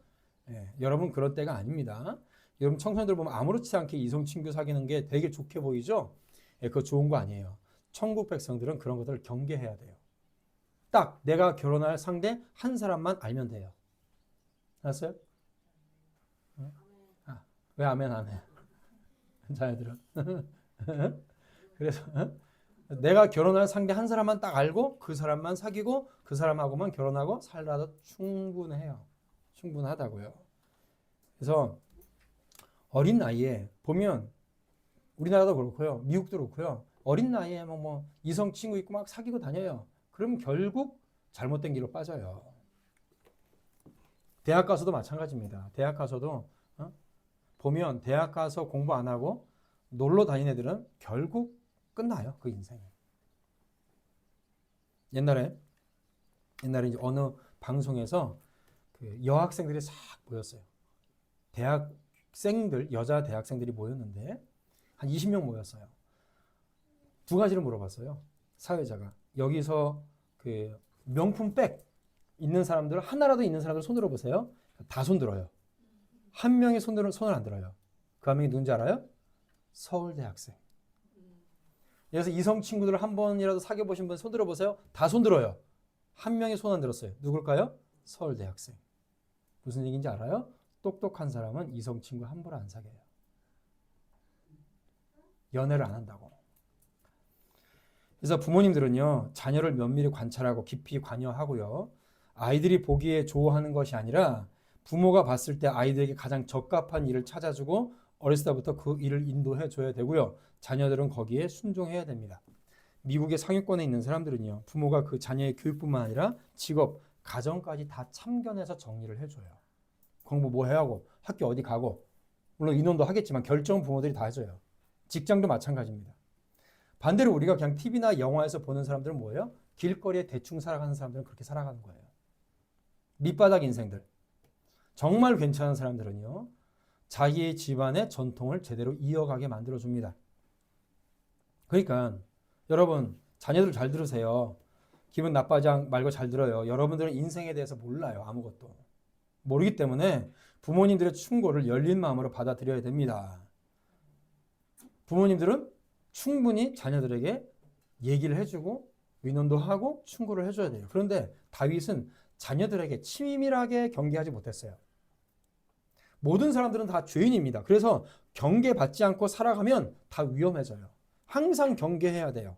네. 여러분 그런 때가 아닙니다. 여러분 청소년들 보면 아무렇지 않게 이성 친구 사귀는 게 되게 좋게 보이죠? 네, 그거 좋은 거 아니에요. 천국 백성들은 그런 것들을 경계해야 돼요. 딱 내가 결혼할 상대 한 사람만 알면 돼요. 알았어요? 아, 왜 아멘 안 해? 자녀들은. 그래서 내가 결혼할 상대 한 사람만 딱 알고 그 사람만 사귀고 그 사람하고만 결혼하고 살아도 충분해요. 충분하다고요. 그래서 어린 나이에 보면 우리나라도 그렇고요. 미국도 그렇고요. 어린 나이에 뭐 이성 친구 있고 막 사귀고 다녀요. 그럼 결국 잘못된 길로 빠져요. 대학 가서도 마찬가지입니다. 대학 가서도 보면 대학 가서 공부 안 하고 놀러 다니는 애들은 결국 끝나요. 그 인생이. 옛날에 이제 어느 방송에서 그 여학생들이 싹 모였어요. 대학생들, 여자 대학생들이 모였는데 한 20명 모였어요. 두 가지를 물어봤어요. 사회자가. 여기서 그 명품 백 있는 사람들, 하나라도 있는 사람들 손들어 보세요. 다 손들어요. 한 명이 손을 안 들어요. 그 한 명이 누군지 알아요? 서울대 학생. 그래서 이성 친구들 한 번이라도 사귀어 보신 분 손들어 보세요. 다 손들어요. 한 명이 손 안 들었어요. 누굴까요? 서울대 학생. 무슨 얘기인지 알아요? 똑똑한 사람은 이성 친구 함부로 안 사귀어요. 연애를 안 한다고. 그래서 부모님들은요, 자녀를 면밀히 관찰하고 깊이 관여하고요, 아이들이 보기에 좋아하는 것이 아니라 부모가 봤을 때 아이들에게 가장 적합한 일을 찾아주고 어렸을 때부터 그 일을 인도해 줘야 되고요. 자녀들은 거기에 순종해야 됩니다. 미국의 상위권에 있는 사람들은요, 부모가 그 자녀의 교육뿐만 아니라 직업, 가정까지 다 참견해서 정리를 해줘요. 공부 뭐 해야 하고, 학교 어디 가고, 물론 인원도 하겠지만 결정은 부모들이 다 해줘요. 직장도 마찬가지입니다. 반대로 우리가 그냥 TV나 영화에서 보는 사람들은 뭐예요? 길거리에 대충 살아가는 사람들은 그렇게 살아가는 거예요. 밑바닥 인생들. 정말 괜찮은 사람들은요, 자기의 집안의 전통을 제대로 이어가게 만들어줍니다. 그러니까 여러분 자녀들 잘 들으세요. 기분 나빠지 말고 잘 들어요. 여러분들은 인생에 대해서 몰라요. 아무것도. 모르기 때문에 부모님들의 충고를 열린 마음으로 받아들여야 됩니다. 부모님들은 충분히 자녀들에게 얘기를 해주고 위로도 하고 충고를 해줘야 돼요. 그런데 다윗은 자녀들에게 치밀하게 경계하지 못했어요. 모든 사람들은 다 죄인입니다. 그래서 경계받지 않고 살아가면 다 위험해져요. 항상 경계해야 돼요.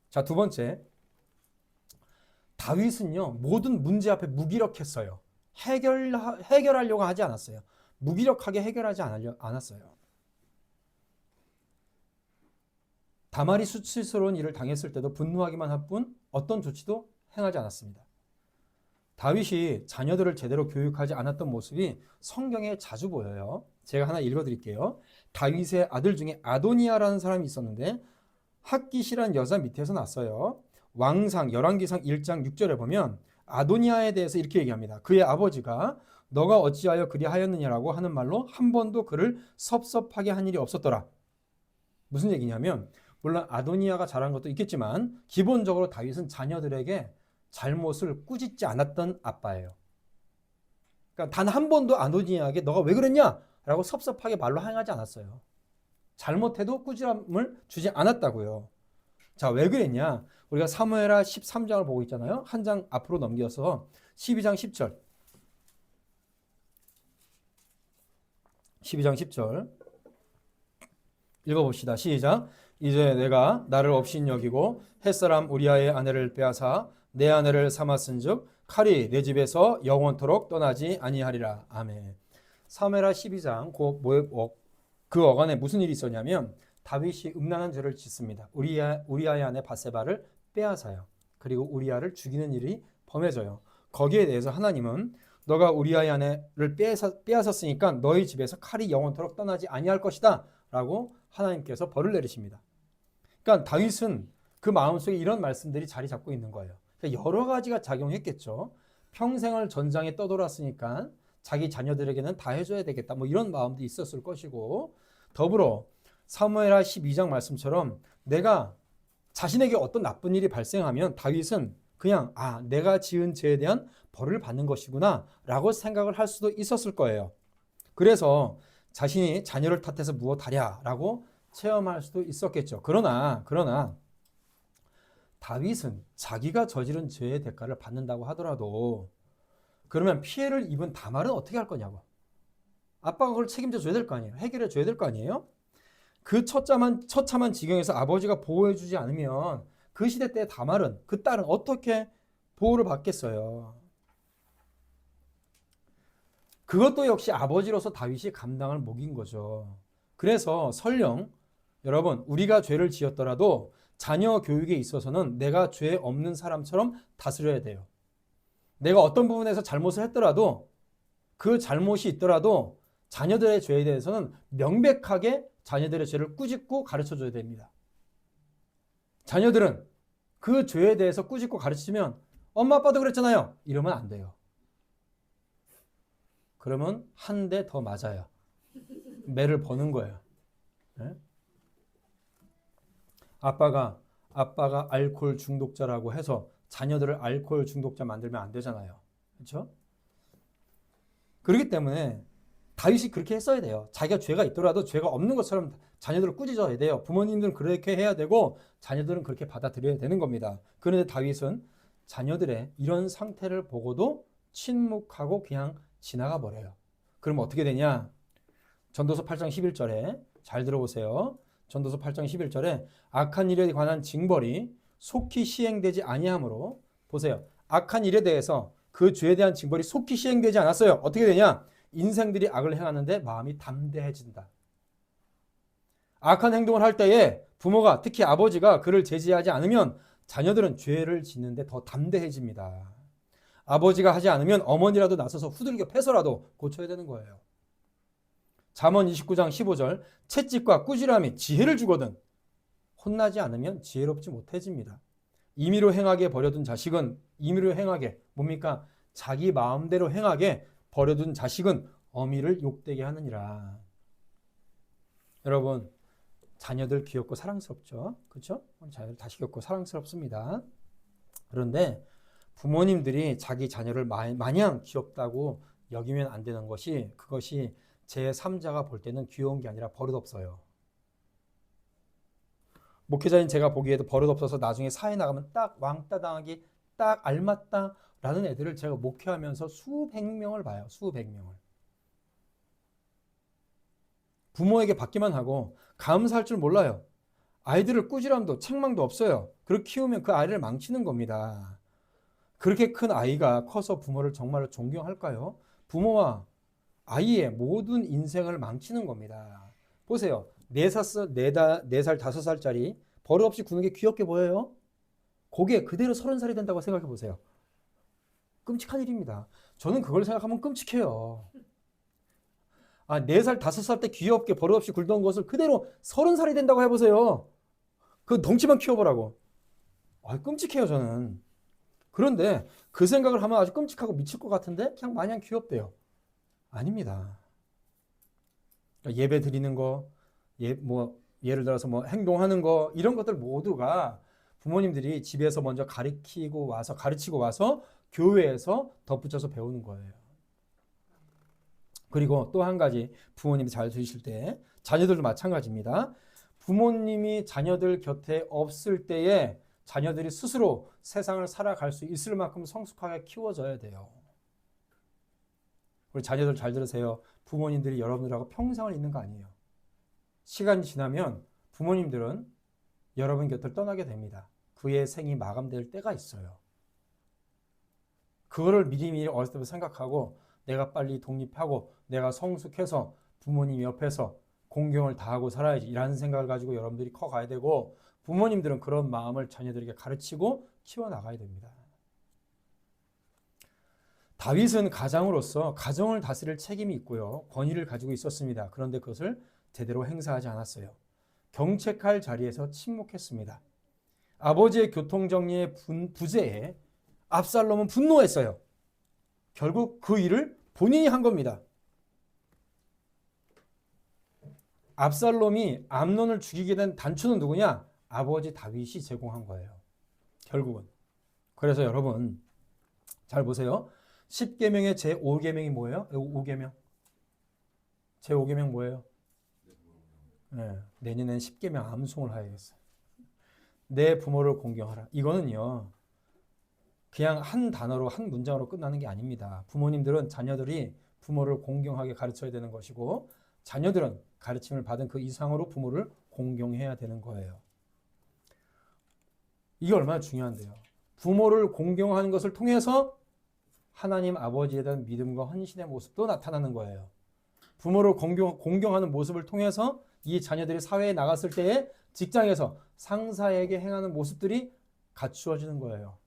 자, 두 번째. 다윗은요, 모든 문제 앞에 무기력했어요. 해결하려고 하지 않았어요. 무기력하게 해결하지 않았어요. 다말이 수치스러운 일을 당했을 때도 분노하기만 할 뿐 어떤 조치도 행하지 않았습니다. 다윗이 자녀들을 제대로 교육하지 않았던 모습이 성경에 자주 보여요. 제가 하나 읽어드릴게요. 다윗의 아들 중에 아도니아라는 사람이 있었는데 핫깃이라는 여자 밑에서 났어요. 왕상 열왕기상 1장 6절에 보면 아도니아에 대해서 이렇게 얘기합니다. 그의 아버지가 너가 어찌하여 그리하였느냐라고 하는 말로 한 번도 그를 섭섭하게 한 일이 없었더라. 무슨 얘기냐면 물론 아도니아가 잘한 것도 있겠지만 기본적으로 다윗은 자녀들에게 잘못을 꾸짖지 않았던 아빠예요. 그러니까 단 한 번도 아도니아에게 너가 왜 그랬냐? 라고 섭섭하게 말로 행하지 않았어요. 잘못해도 꾸지람을 주지 않았다고요. 자, 왜 그랬냐? 우리가 사무엘하 13장을 보고 있잖아요. 한 장 앞으로 넘겨서 12장 10절. 12장 10절. 읽어봅시다. 시작. 이제 내가 나를 업신 여기고 햇사람 우리아의 아내를 빼앗아 내 아내를 삼았은즉 칼이 내 집에서 영원토록 떠나지 아니하리라. 아멘. 사무엘하 12장 그 어간에 무슨 일이 있었냐면 다윗이 음란한 죄를 짓습니다. 우리아의 아내 바세바를 빼앗아요. 그리고 우리아를 죽이는 일이 범해져요. 거기에 대해서 하나님은 너가 우리아의 아내를 빼앗았으니까 너희 집에서 칼이 영원토록 떠나지 아니할 것이다 라고 하나님께서 벌을 내리십니다. 그러니까 다윗은 그 마음속에 이런 말씀들이 자리 잡고 있는 거예요. 그러니까 여러 가지가 작용했겠죠. 평생을 전장에 떠돌았으니까 자기 자녀들에게는 다 해줘야 되겠다. 뭐 이런 마음도 있었을 것이고 더불어 사무엘하 12장 말씀처럼 내가 자신에게 어떤 나쁜 일이 발생하면 다윗은 그냥 내가 지은 죄에 대한 벌을 받는 것이구나 라고 생각을 할 수도 있었을 거예요. 그래서 자신이 자녀를 탓해서 무엇하랴 라고 체험할 수도 있었겠죠. 그러나 다윗은 자기가 저지른 죄의 대가를 받는다고 하더라도 그러면 피해를 입은 다말은 어떻게 할 거냐고. 아빠가 그걸 책임져 줘야 될 거 아니에요. 해결해 줘야 될 거 아니에요. 그 처참한 지경에서 아버지가 보호해 주지 않으면 그 시대 때 다말은 그 딸은 어떻게 보호를 받겠어요. 그것도 역시 아버지로서 다윗이 감당을 목인 거죠. 그래서 설령 여러분 우리가 죄를 지었더라도 자녀 교육에 있어서는 내가 죄 없는 사람처럼 다스려야 돼요. 내가 어떤 부분에서 잘못을 했더라도 그 잘못이 있더라도 자녀들의 죄에 대해서는 명백하게 자녀들의 죄를 꾸짖고 가르쳐줘야 됩니다. 자녀들은 그 죄에 대해서 꾸짖고 가르치면 엄마 아빠도 그랬잖아요. 이러면 안 돼요. 그러면 한 대 더 맞아요. 매를 버는 거예요. 네? 아빠가 알코올 중독자라고 해서 자녀들을 알코올 중독자 만들면 안 되잖아요. 그렇죠? 그렇기 때문에 다윗이 그렇게 했어야 돼요. 자기가 죄가 있더라도 죄가 없는 것처럼 자녀들을 꾸짖어야 돼요. 부모님들은 그렇게 해야 되고 자녀들은 그렇게 받아들여야 되는 겁니다. 그런데 다윗은 자녀들의 이런 상태를 보고도 침묵하고 그냥 지나가 버려요. 그럼 어떻게 되냐? 전도서 8장 11절에 잘 들어보세요. 전도서 8장 11절에 악한 일에 관한 징벌이 속히 시행되지 아니하므로 보세요. 악한 일에 대해서 그 죄에 대한 징벌이 속히 시행되지 않았어요. 어떻게 되냐? 인생들이 악을 행하는데 마음이 담대해진다. 악한 행동을 할 때에 부모가 특히 아버지가 그를 제지하지 않으면 자녀들은 죄를 짓는데 더 담대해집니다. 아버지가 하지 않으면 어머니라도 나서서 후들겨 패서라도 고쳐야 되는 거예요. 잠언 29장 15절 채찍과 꾸지람이 지혜를 주거든 혼나지 않으면 지혜롭지 못해집니다. 임의로 행하게 버려둔 자식은 임의로 행하게 뭡니까? 자기 마음대로 행하게 버려둔 자식은 어미를 욕되게 하느니라. 여러분 자녀들 귀엽고 사랑스럽죠? 그렇죠? 자녀들 다시 귀엽고 사랑스럽습니다. 그런데 부모님들이 자기 자녀를 마냥 귀엽다고 여기면 안 되는 것이 그것이 제3자가 볼 때는 귀여운 게 아니라 버릇없어요. 목회자인 제가 보기에도 버릇없어서 나중에 사회 나가면 딱 왕따 당하기 딱 알맞다라는 애들을 제가 목회하면서 수백 명을 봐요. 수백 명을. 부모에게 받기만 하고 감사할 줄 몰라요. 아이들을 꾸지람도 책망도 없어요. 그렇게 키우면 그 아이를 망치는 겁니다. 그렇게 큰 아이가 커서 부모를 정말로 존경할까요? 부모와 아이의 모든 인생을 망치는 겁니다. 보세요. 4살, 5살짜리 버릇없이 구는 게 귀엽게 보여요? 그게 그대로 30살이 된다고 생각해 보세요. 끔찍한 일입니다. 저는 그걸 생각하면 끔찍해요. 4살, 5살 때 귀엽게 버릇없이 굴던 것을 그대로 30살이 된다고 해보세요. 그 덩치만 키워보라고. 끔찍해요, 저는. 그런데 그 생각을 하면 아주 끔찍하고 미칠 것 같은데 그냥 마냥 귀엽대요. 아닙니다. 그러니까 예배 드리는 거, 예를 들어서 행동하는 거, 이런 것들 모두가 부모님들이 집에서 먼저 가르치고 와서 교회에서 덧붙여서 배우는 거예요. 그리고 또 한 가지 부모님이 잘 들으실 때 자녀들도 마찬가지입니다. 부모님이 자녀들 곁에 없을 때에 자녀들이 스스로 세상을 살아갈 수 있을 만큼 성숙하게 키워져야 돼요. 우리 자녀들 잘 들으세요. 부모님들이 여러분들하고 평생을 있는 거 아니에요. 시간이 지나면 부모님들은 여러분 곁을 떠나게 됩니다. 그의 생이 마감될 때가 있어요. 그거를 미리미리 어렸을 때부터 생각하고 내가 빨리 독립하고 내가 성숙해서 부모님 옆에서 공경을 다하고 살아야지 라는 생각을 가지고 여러분들이 커가야 되고 부모님들은 그런 마음을 자녀들에게 가르치고 키워나가야 됩니다. 다윗은 가장으로서 가정을 다스릴 책임이 있고요. 권위를 가지고 있었습니다. 그런데 그것을 제대로 행사하지 않았어요. 경책할 자리에서 침묵했습니다. 아버지의 교통정리의 부재에 압살롬은 분노했어요. 결국 그 일을 본인이 한 겁니다. 압살롬이 암논을 죽이게 된 단초는 누구냐? 아버지 다윗이 제공한 거예요. 결국은. 그래서 여러분 잘 보세요. 10계명의 제5계명이 뭐예요? 5계명. 제5계명 뭐예요? 내년엔 10계명 암송을 하야겠어요. 내 부모를 공경하라. 이거는요. 그냥 한 단어로 한 문장으로 끝나는 게 아닙니다. 부모님들은 자녀들이 부모를 공경하게 가르쳐야 되는 것이고 자녀들은 가르침을 받은 그 이상으로 부모를 공경해야 되는 거예요. 이게 얼마나 중요한데요. 부모를 공경하는 것을 통해서 하나님 아버지에 대한 믿음과 헌신의 모습도 나타나는 거예요. 부모를 공경하는 모습을 통해서 이 자녀들이 사회에 나갔을 때에 직장에서 상사에게 행하는 모습들이 갖추어지는 거예요.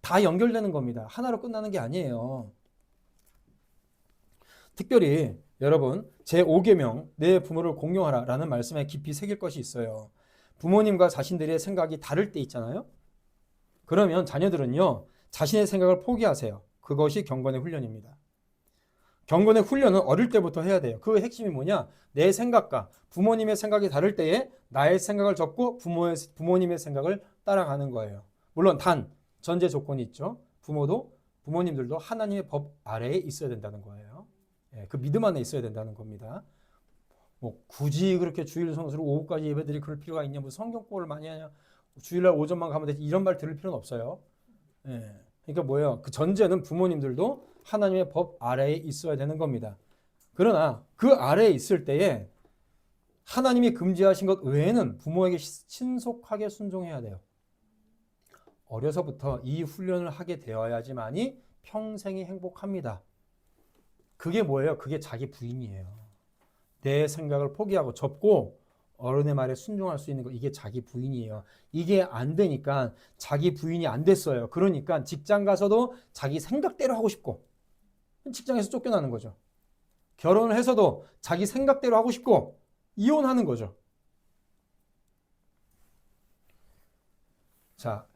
다 연결되는 겁니다. 하나로 끝나는 게 아니에요. 특별히 여러분 제5계명 내 부모를 공경하라 라는 말씀에 깊이 새길 것이 있어요. 부모님과 자신들의 생각이 다를 때 있잖아요. 그러면 자녀들은요. 자신의 생각을 포기하세요. 그것이 경건의 훈련입니다. 경건의 훈련은 어릴 때부터 해야 돼요. 그 핵심이 뭐냐? 내 생각과 부모님의 생각이 다를 때에 나의 생각을 접고 부모님의 생각을 따라가는 거예요. 물론 단 전제 조건이 있죠. 부모님들도 하나님의 법 아래에 있어야 된다는 거예요. 그 믿음 안에 있어야 된다는 겁니다. 굳이 그렇게 주일 성수로 오후까지 예배드릴 그럴 필요가 있냐? 무슨 성경 공부를 많이 하냐? 주일날 오전만 가면 되지? 이런 말 들을 필요는 없어요. 그러니까 뭐예요? 그 전제는 부모님들도 하나님의 법 아래에 있어야 되는 겁니다. 그러나 그 아래에 있을 때에 하나님이 금지하신 것 외에는 부모에게 신속하게 순종해야 돼요. 어려서부터 이 훈련을 하게 되어야지만이 평생이 행복합니다. 그게 뭐예요? 그게 자기 부인이에요. 내 생각을 포기하고 접고 어른의 말에 순종할 수 있는 거, 이게 자기 부인이에요. 이게 안 되니까 자기 부인이 안 됐어요. 그러니까 직장 가서도 자기 생각대로 하고 싶고 직장에서 쫓겨나는 거죠. 결혼을 해서도 자기 생각대로 하고 싶고 이혼하는 거죠. 자,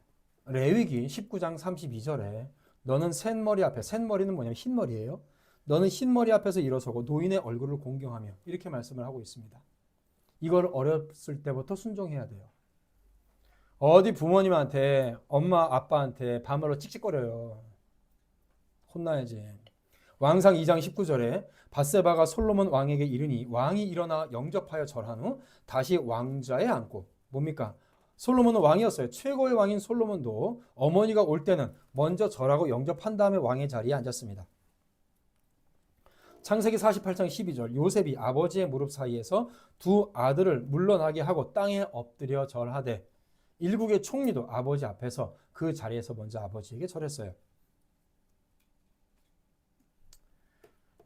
레위기 19장 32절에 너는 셋머리 앞에, 셋머리는 뭐냐면 흰머리예요. 너는 흰머리 앞에서 일어서고 노인의 얼굴을 공경하며 이렇게 말씀을 하고 있습니다. 이걸 어렸을 때부터 순종해야 돼요. 어디 부모님한테 엄마 아빠한테 반말로 찍찍거려요. 혼나야지. 왕상 2장 19절에 밧세바가 솔로몬 왕에게 이르니 왕이 일어나 영접하여 절한 후 다시 왕좌에 앉고 뭡니까? 솔로몬은 왕이었어요. 최고의 왕인 솔로몬도 어머니가 올 때는 먼저 절하고 영접한 다음에 왕의 자리에 앉았습니다. 창세기 48장 12절 요셉이 아버지의 무릎 사이에서 두 아들을 물러나게 하고 땅에 엎드려 절하되 일국의 총리도 아버지 앞에서 그 자리에서 먼저 아버지에게 절했어요.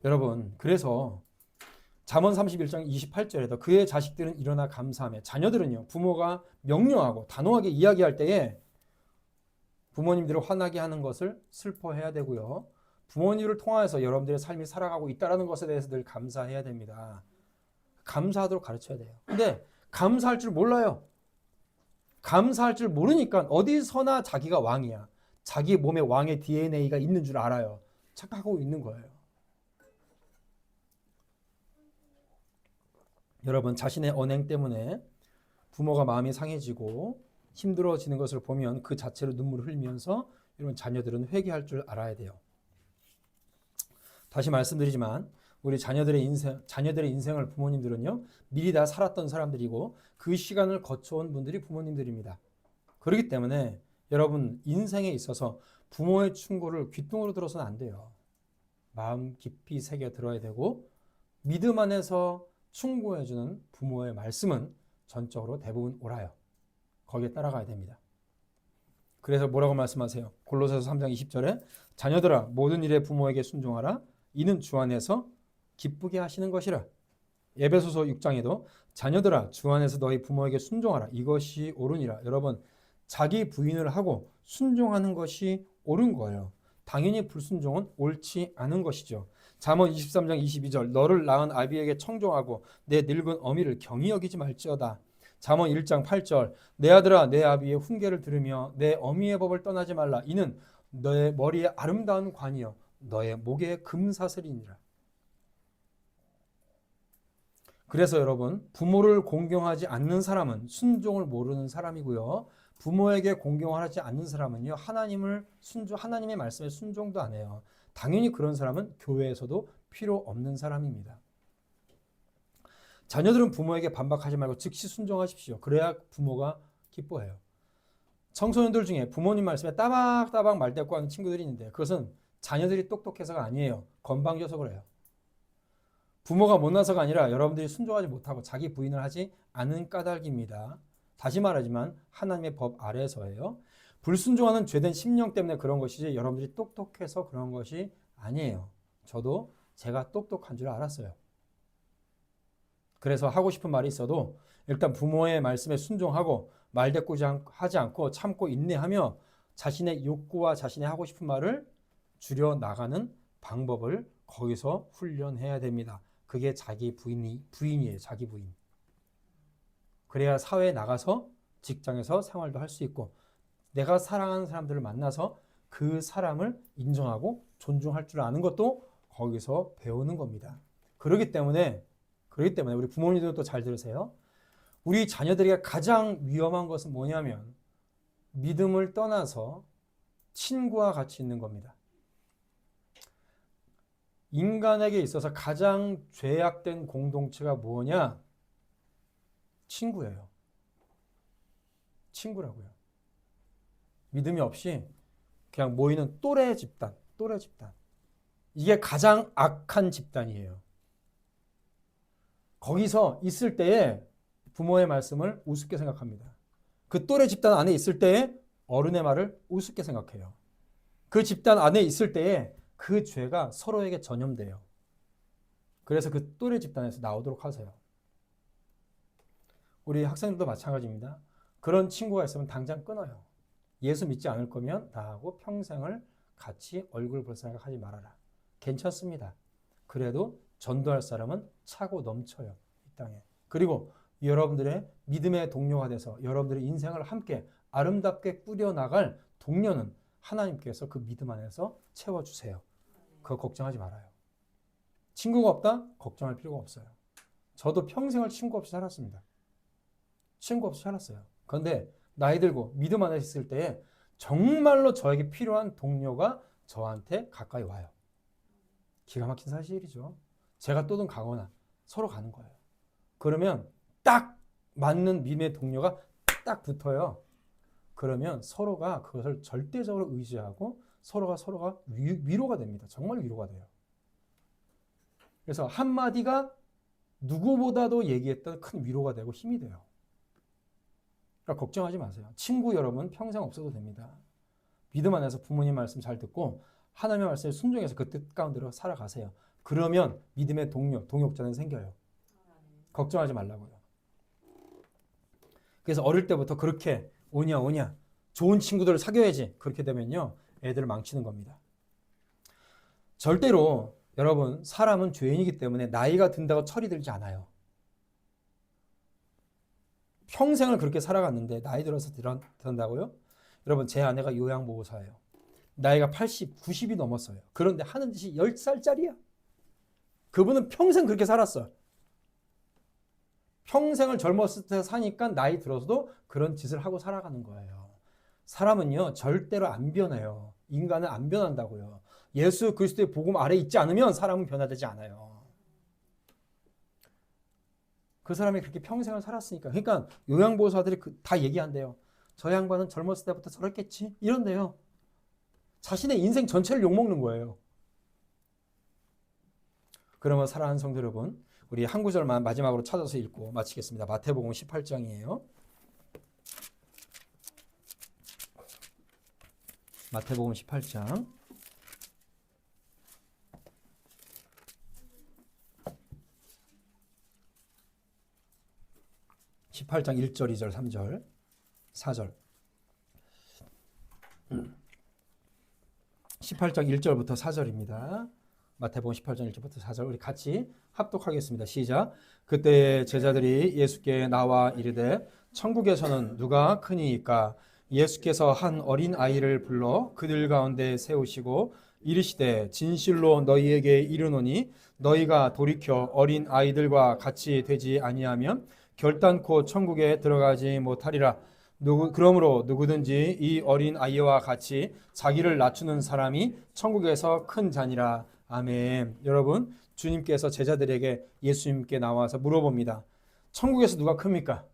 여러분, 그래서 잠언 31장 28절에도 그의 자식들은 일어나 감사하며, 자녀들은요 부모가 명령하고 단호하게 이야기할 때에 부모님들을 화나게 하는 것을 슬퍼해야 되고요. 부모님을 통하여서 여러분들의 삶이 살아가고 있다는 것에 대해서 늘 감사해야 됩니다. 감사하도록 가르쳐야 돼요. 근데 감사할 줄 몰라요. 감사할 줄 모르니까 어디서나 자기가 왕이야. 자기 몸에 왕의 DNA가 있는 줄 알아요. 착각하고 있는 거예요. 여러분, 자신의 언행 때문에 부모가 마음이 상해지고 힘들어지는 것을 보면 그 자체로 눈물을 흘리면서 여러분 자녀들은 회개할 줄 알아야 돼요. 다시 말씀드리지만 우리 자녀들의 인생을 부모님들은요 미리 다 살았던 사람들이고 그 시간을 거쳐온 분들이 부모님들입니다. 그렇기 때문에 여러분 인생에 있어서 부모의 충고를 귓등으로 들어서는 안 돼요. 마음 깊이 새겨 들어야 되고 믿음 안에서 충고해주는 부모의 말씀은 전적으로 대부분 옳아요. 거기에 따라가야 됩니다. 그래서 뭐라고 말씀하세요? 골로새서 3장 20절에 자녀들아 모든 일에 부모에게 순종하라. 이는 주 안에서 기쁘게 하시는 것이라. 에베소서 6장에도 자녀들아 주 안에서 너희 부모에게 순종하라. 이것이 옳으니라. 여러분 자기 부인을 하고 순종하는 것이 옳은 거예요. 당연히 불순종은 옳지 않은 것이죠. 잠언 23장 22절 너를 낳은 아비에게 청종하고 내 늙은 어미를 경히 여기지 말지어다. 잠언 1장 8절 내 아들아 내 아비의 훈계를 들으며 내 어미의 법을 떠나지 말라. 이는 너의 머리에 아름다운 관이요 너의 목에 금사슬이니라. 그래서 여러분 부모를 공경하지 않는 사람은 순종을 모르는 사람이고요. 부모에게 공경하지 않는 사람은요 하나님의 말씀에 순종도 안 해요. 당연히 그런 사람은 교회에서도 필요 없는 사람입니다. 자녀들은 부모에게 반박하지 말고 즉시 순종하십시오. 그래야 부모가 기뻐해요. 청소년들 중에 부모님 말씀에 따박따박 말대꾸하는 친구들이 있는데 그것은 자녀들이 똑똑해서가 아니에요. 건방져서 그래요. 부모가 못나서가 아니라 여러분들이 순종하지 못하고 자기 부인을 하지 않은 까닭입니다. 다시 말하지만 하나님의 법 아래에서예요. 불순종하는 죄된 심령 때문에 그런 것이지 여러분들이 똑똑해서 그런 것이 아니에요. 저도 제가 똑똑한 줄 알았어요. 그래서 하고 싶은 말이 있어도 일단 부모의 말씀에 순종하고 말대꾸하지 않고 참고 인내하며 자신의 욕구와 자신의 하고 싶은 말을 줄여나가는 방법을 거기서 훈련해야 됩니다. 그게 자기 부인이에요. 자기 부인. 그래야 사회에 나가서 직장에서 생활도 할 수 있고 내가 사랑하는 사람들을 만나서 그 사람을 인정하고 존중할 줄 아는 것도 거기서 배우는 겁니다. 그렇기 때문에 우리 부모님들도 잘 들으세요. 우리 자녀들에게 가장 위험한 것은 뭐냐면 믿음을 떠나서 친구와 같이 있는 겁니다. 인간에게 있어서 가장 죄악된 공동체가 뭐냐? 친구예요. 친구라고요. 믿음이 없이 그냥 모이는 또래 집단. 이게 가장 악한 집단이에요. 거기서 있을 때에 부모의 말씀을 우습게 생각합니다. 그 또래 집단 안에 있을 때에 어른의 말을 우습게 생각해요. 그 집단 안에 있을 때에 그 죄가 서로에게 전염돼요. 그래서 그 또래 집단에서 나오도록 하세요. 우리 학생들도 마찬가지입니다. 그런 친구가 있으면 당장 끊어요. 예수 믿지 않을 거면 나하고 평생을 같이 얼굴 볼 생각하지 말아라. 괜찮습니다. 그래도 전도할 사람은 차고 넘쳐요. 이 땅에. 그리고 여러분들의 믿음의 동료가 돼서 여러분들의 인생을 함께 아름답게 꾸려나갈 동료는 하나님께서 그 믿음 안에서 채워주세요. 그거 걱정하지 말아요. 친구가 없다? 걱정할 필요가 없어요. 저도 평생을 친구 없이 살았습니다. 친구 없이 살았어요. 그런데 나이 들고 믿음 안에 있을 때에 정말로 저에게 필요한 동료가 저한테 가까이 와요. 기가 막힌 사실이죠. 제가 또는 가거나 서로 가는 거예요. 그러면 딱 맞는 믿음의 동료가 딱 붙어요. 그러면 서로가 그것을 절대적으로 의지하고 서로가 위로가 됩니다. 정말 위로가 돼요. 그래서 한마디가 누구보다도 얘기했던 큰 위로가 되고 힘이 돼요. 그러니까 걱정하지 마세요. 친구 여러분 평생 없어도 됩니다. 믿음 안에서 부모님 말씀 잘 듣고 하나님의 말씀에 순종해서 그 뜻 가운데로 살아가세요. 그러면 믿음의 동역자는 생겨요. 걱정하지 말라고요. 그래서 어릴 때부터 그렇게 오냐 좋은 친구들을 사귀어야지. 그렇게 되면요 애들을 망치는 겁니다. 절대로 여러분 사람은 죄인이기 때문에 나이가 든다고 철이 들지 않아요. 평생을 그렇게 살아갔는데 나이 들어서 든다고요? 여러분 제 아내가 요양보호사예요. 나이가 80, 90이 넘었어요. 그런데 하는 짓이 10살짜리야. 그분은 평생 그렇게 살았어요. 평생을 젊었을 때 사니까 나이 들어서도 그런 짓을 하고 살아가는 거예요. 사람은요 절대로 안 변해요. 인간은 안 변한다고요. 예수 그리스도의 복음 아래 있지 않으면 사람은 변화되지 않아요. 그 사람이 그렇게 평생을 살았으니까. 그러니까 요양보호사들이 다 얘기한대요. 저 양반은 젊었을 때부터 저랬겠지? 이런데요. 자신의 인생 전체를 욕먹는 거예요. 그러면 사랑하는 성도 여러분, 우리 한 구절만 마지막으로 찾아서 읽고 마치겠습니다. 마태복음 18장이에요. 마태복음 18장 18장 1절, 2절, 3절, 4절 18장 1절부터 4절입니다. 마태복음 18장 1절부터 4절 우리 같이 합독하겠습니다. 시작. 그때 제자들이 예수께 나와 이르되 천국에서는 누가 크니이까? 예수께서 한 어린 아이를 불러 그들 가운데 세우시고 이르시되 진실로 너희에게 이르노니 너희가 돌이켜 어린 아이들과 같이 되지 아니하면 결단코 천국에 들어가지 못하리라. 그러므로 누구든지 이 어린 아이와 같이 자기를 낮추는 사람이 천국에서 큰 자니라. 아멘. 여러분, 주님께서 제자들에게 예수님께 나와서 물어봅니다. 천국에서 누가 큽니까?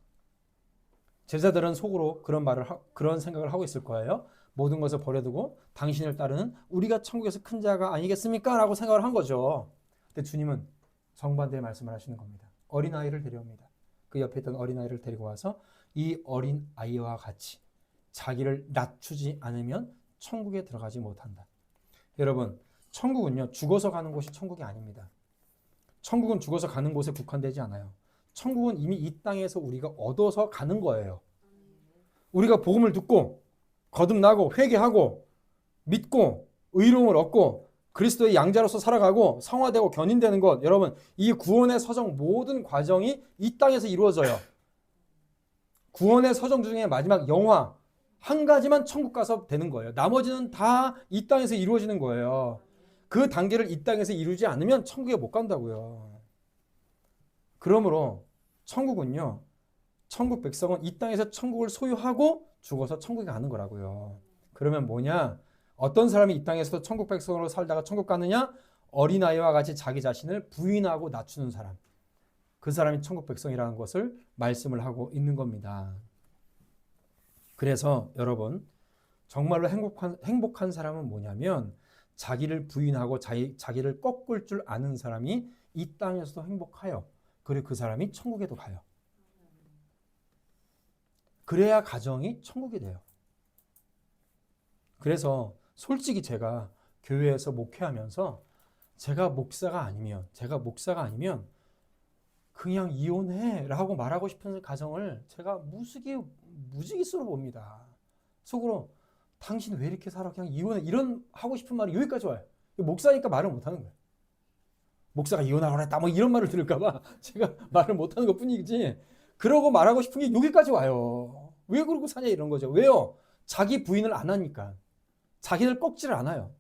제자들은 속으로 그런 생각을 하고 있을 거예요. 모든 것을 버려두고 당신을 따르는 우리가 천국에서 큰 자가 아니겠습니까? 라고 생각을 한 거죠. 근데 주님은 정반대의 말씀을 하시는 겁니다. 어린아이를 데려옵니다. 그 옆에 있던 어린아이를 데리고 와서 이 어린아이와 같이 자기를 낮추지 않으면 천국에 들어가지 못한다. 여러분, 천국은요 죽어서 가는 곳이 천국이 아닙니다. 천국은 죽어서 가는 곳에 국한되지 않아요. 천국은 이미 이 땅에서 우리가 얻어서 가는 거예요. 우리가 복음을 듣고 거듭나고 회개하고 믿고 의로움을 얻고 그리스도의 양자로서 살아가고 성화되고 견인되는 것, 여러분 이 구원의 서정 모든 과정이 이 땅에서 이루어져요. 구원의 서정 중에 마지막 영화 한 가지만 천국 가서 되는 거예요. 나머지는 다 이 땅에서 이루어지는 거예요. 그 단계를 이 땅에서 이루지 않으면 천국에 못 간다고요. 그러므로 천국은요, 천국 백성은 이 땅에서 천국을 소유하고 죽어서 천국에 가는 거라고요. 그러면 뭐냐? 어떤 사람이 이 땅에서도 천국 백성으로 살다가 천국 가느냐? 어린아이와 같이 자기 자신을 부인하고 낮추는 사람. 그 사람이 천국 백성이라는 것을 말씀을 하고 있는 겁니다. 그래서 여러분, 정말로 행복한 사람은 뭐냐면 자기를 부인하고 자기를 꺾을 줄 아는 사람이 이 땅에서도 행복해요. 그리고 그 사람이 천국에도 가요. 그래야 가정이 천국이 돼요. 그래서 솔직히 제가 교회에서 목회하면서 제가 목사가 아니면 그냥 이혼해라고 말하고 싶은 가정을 제가 무지기수로 봅니다. 속으로 당신 왜 이렇게 살아? 그냥 이혼해. 이런 하고 싶은 말이 여기까지 와요. 목사니까 말을 못하는 거예요. 목사가 이혼하라고 했다. 뭐 이런 말을 들을까 봐 제가 말을 못하는 것 뿐이지. 그러고 말하고 싶은 게 여기까지 와요. 왜 그러고 사냐 이런 거죠. 왜요? 자기 부인을 안 하니까. 자기를 꺾지를 않아요.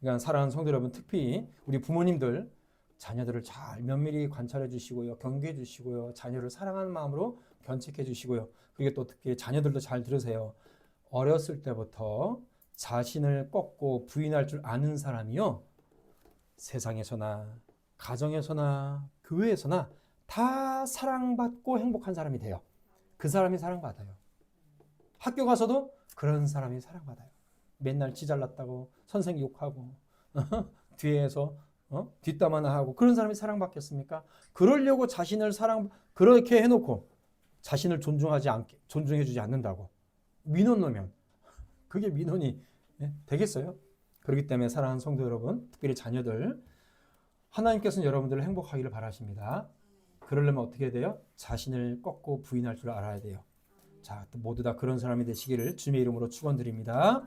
그러니까 사랑하는 성도 여러분, 특히 우리 부모님들 자녀들을 잘 면밀히 관찰해 주시고요. 경계해 주시고요. 자녀를 사랑하는 마음으로 견책해 주시고요. 그리고 또 특히 자녀들도 잘 들으세요. 어렸을 때부터 자신을 꺾고 부인할 줄 아는 사람이요. 세상에서나 가정에서나 교회에서나 다 사랑받고 행복한 사람이 돼요. 그 사람이 사랑받아요. 학교 가서도 그런 사람이 사랑받아요. 맨날 지 잘났다고 선생 욕하고 뒤에서 뒷담 화나 하고 그런 사람이 사랑받겠습니까? 그러려고 자신을 그렇게 해놓고 자신을 존중해주지 않는다고 민원 넣으면 그게 민원이 되겠어요? 그렇기 때문에 사랑하는 성도 여러분, 특별히 자녀들, 하나님께서는 여러분들을 행복하기를 바라십니다. 그러려면 어떻게 해야 돼요? 자신을 꺾고 부인할 줄 알아야 돼요. 자, 모두 다 그런 사람이 되시기를 주님의 이름으로 축원드립니다.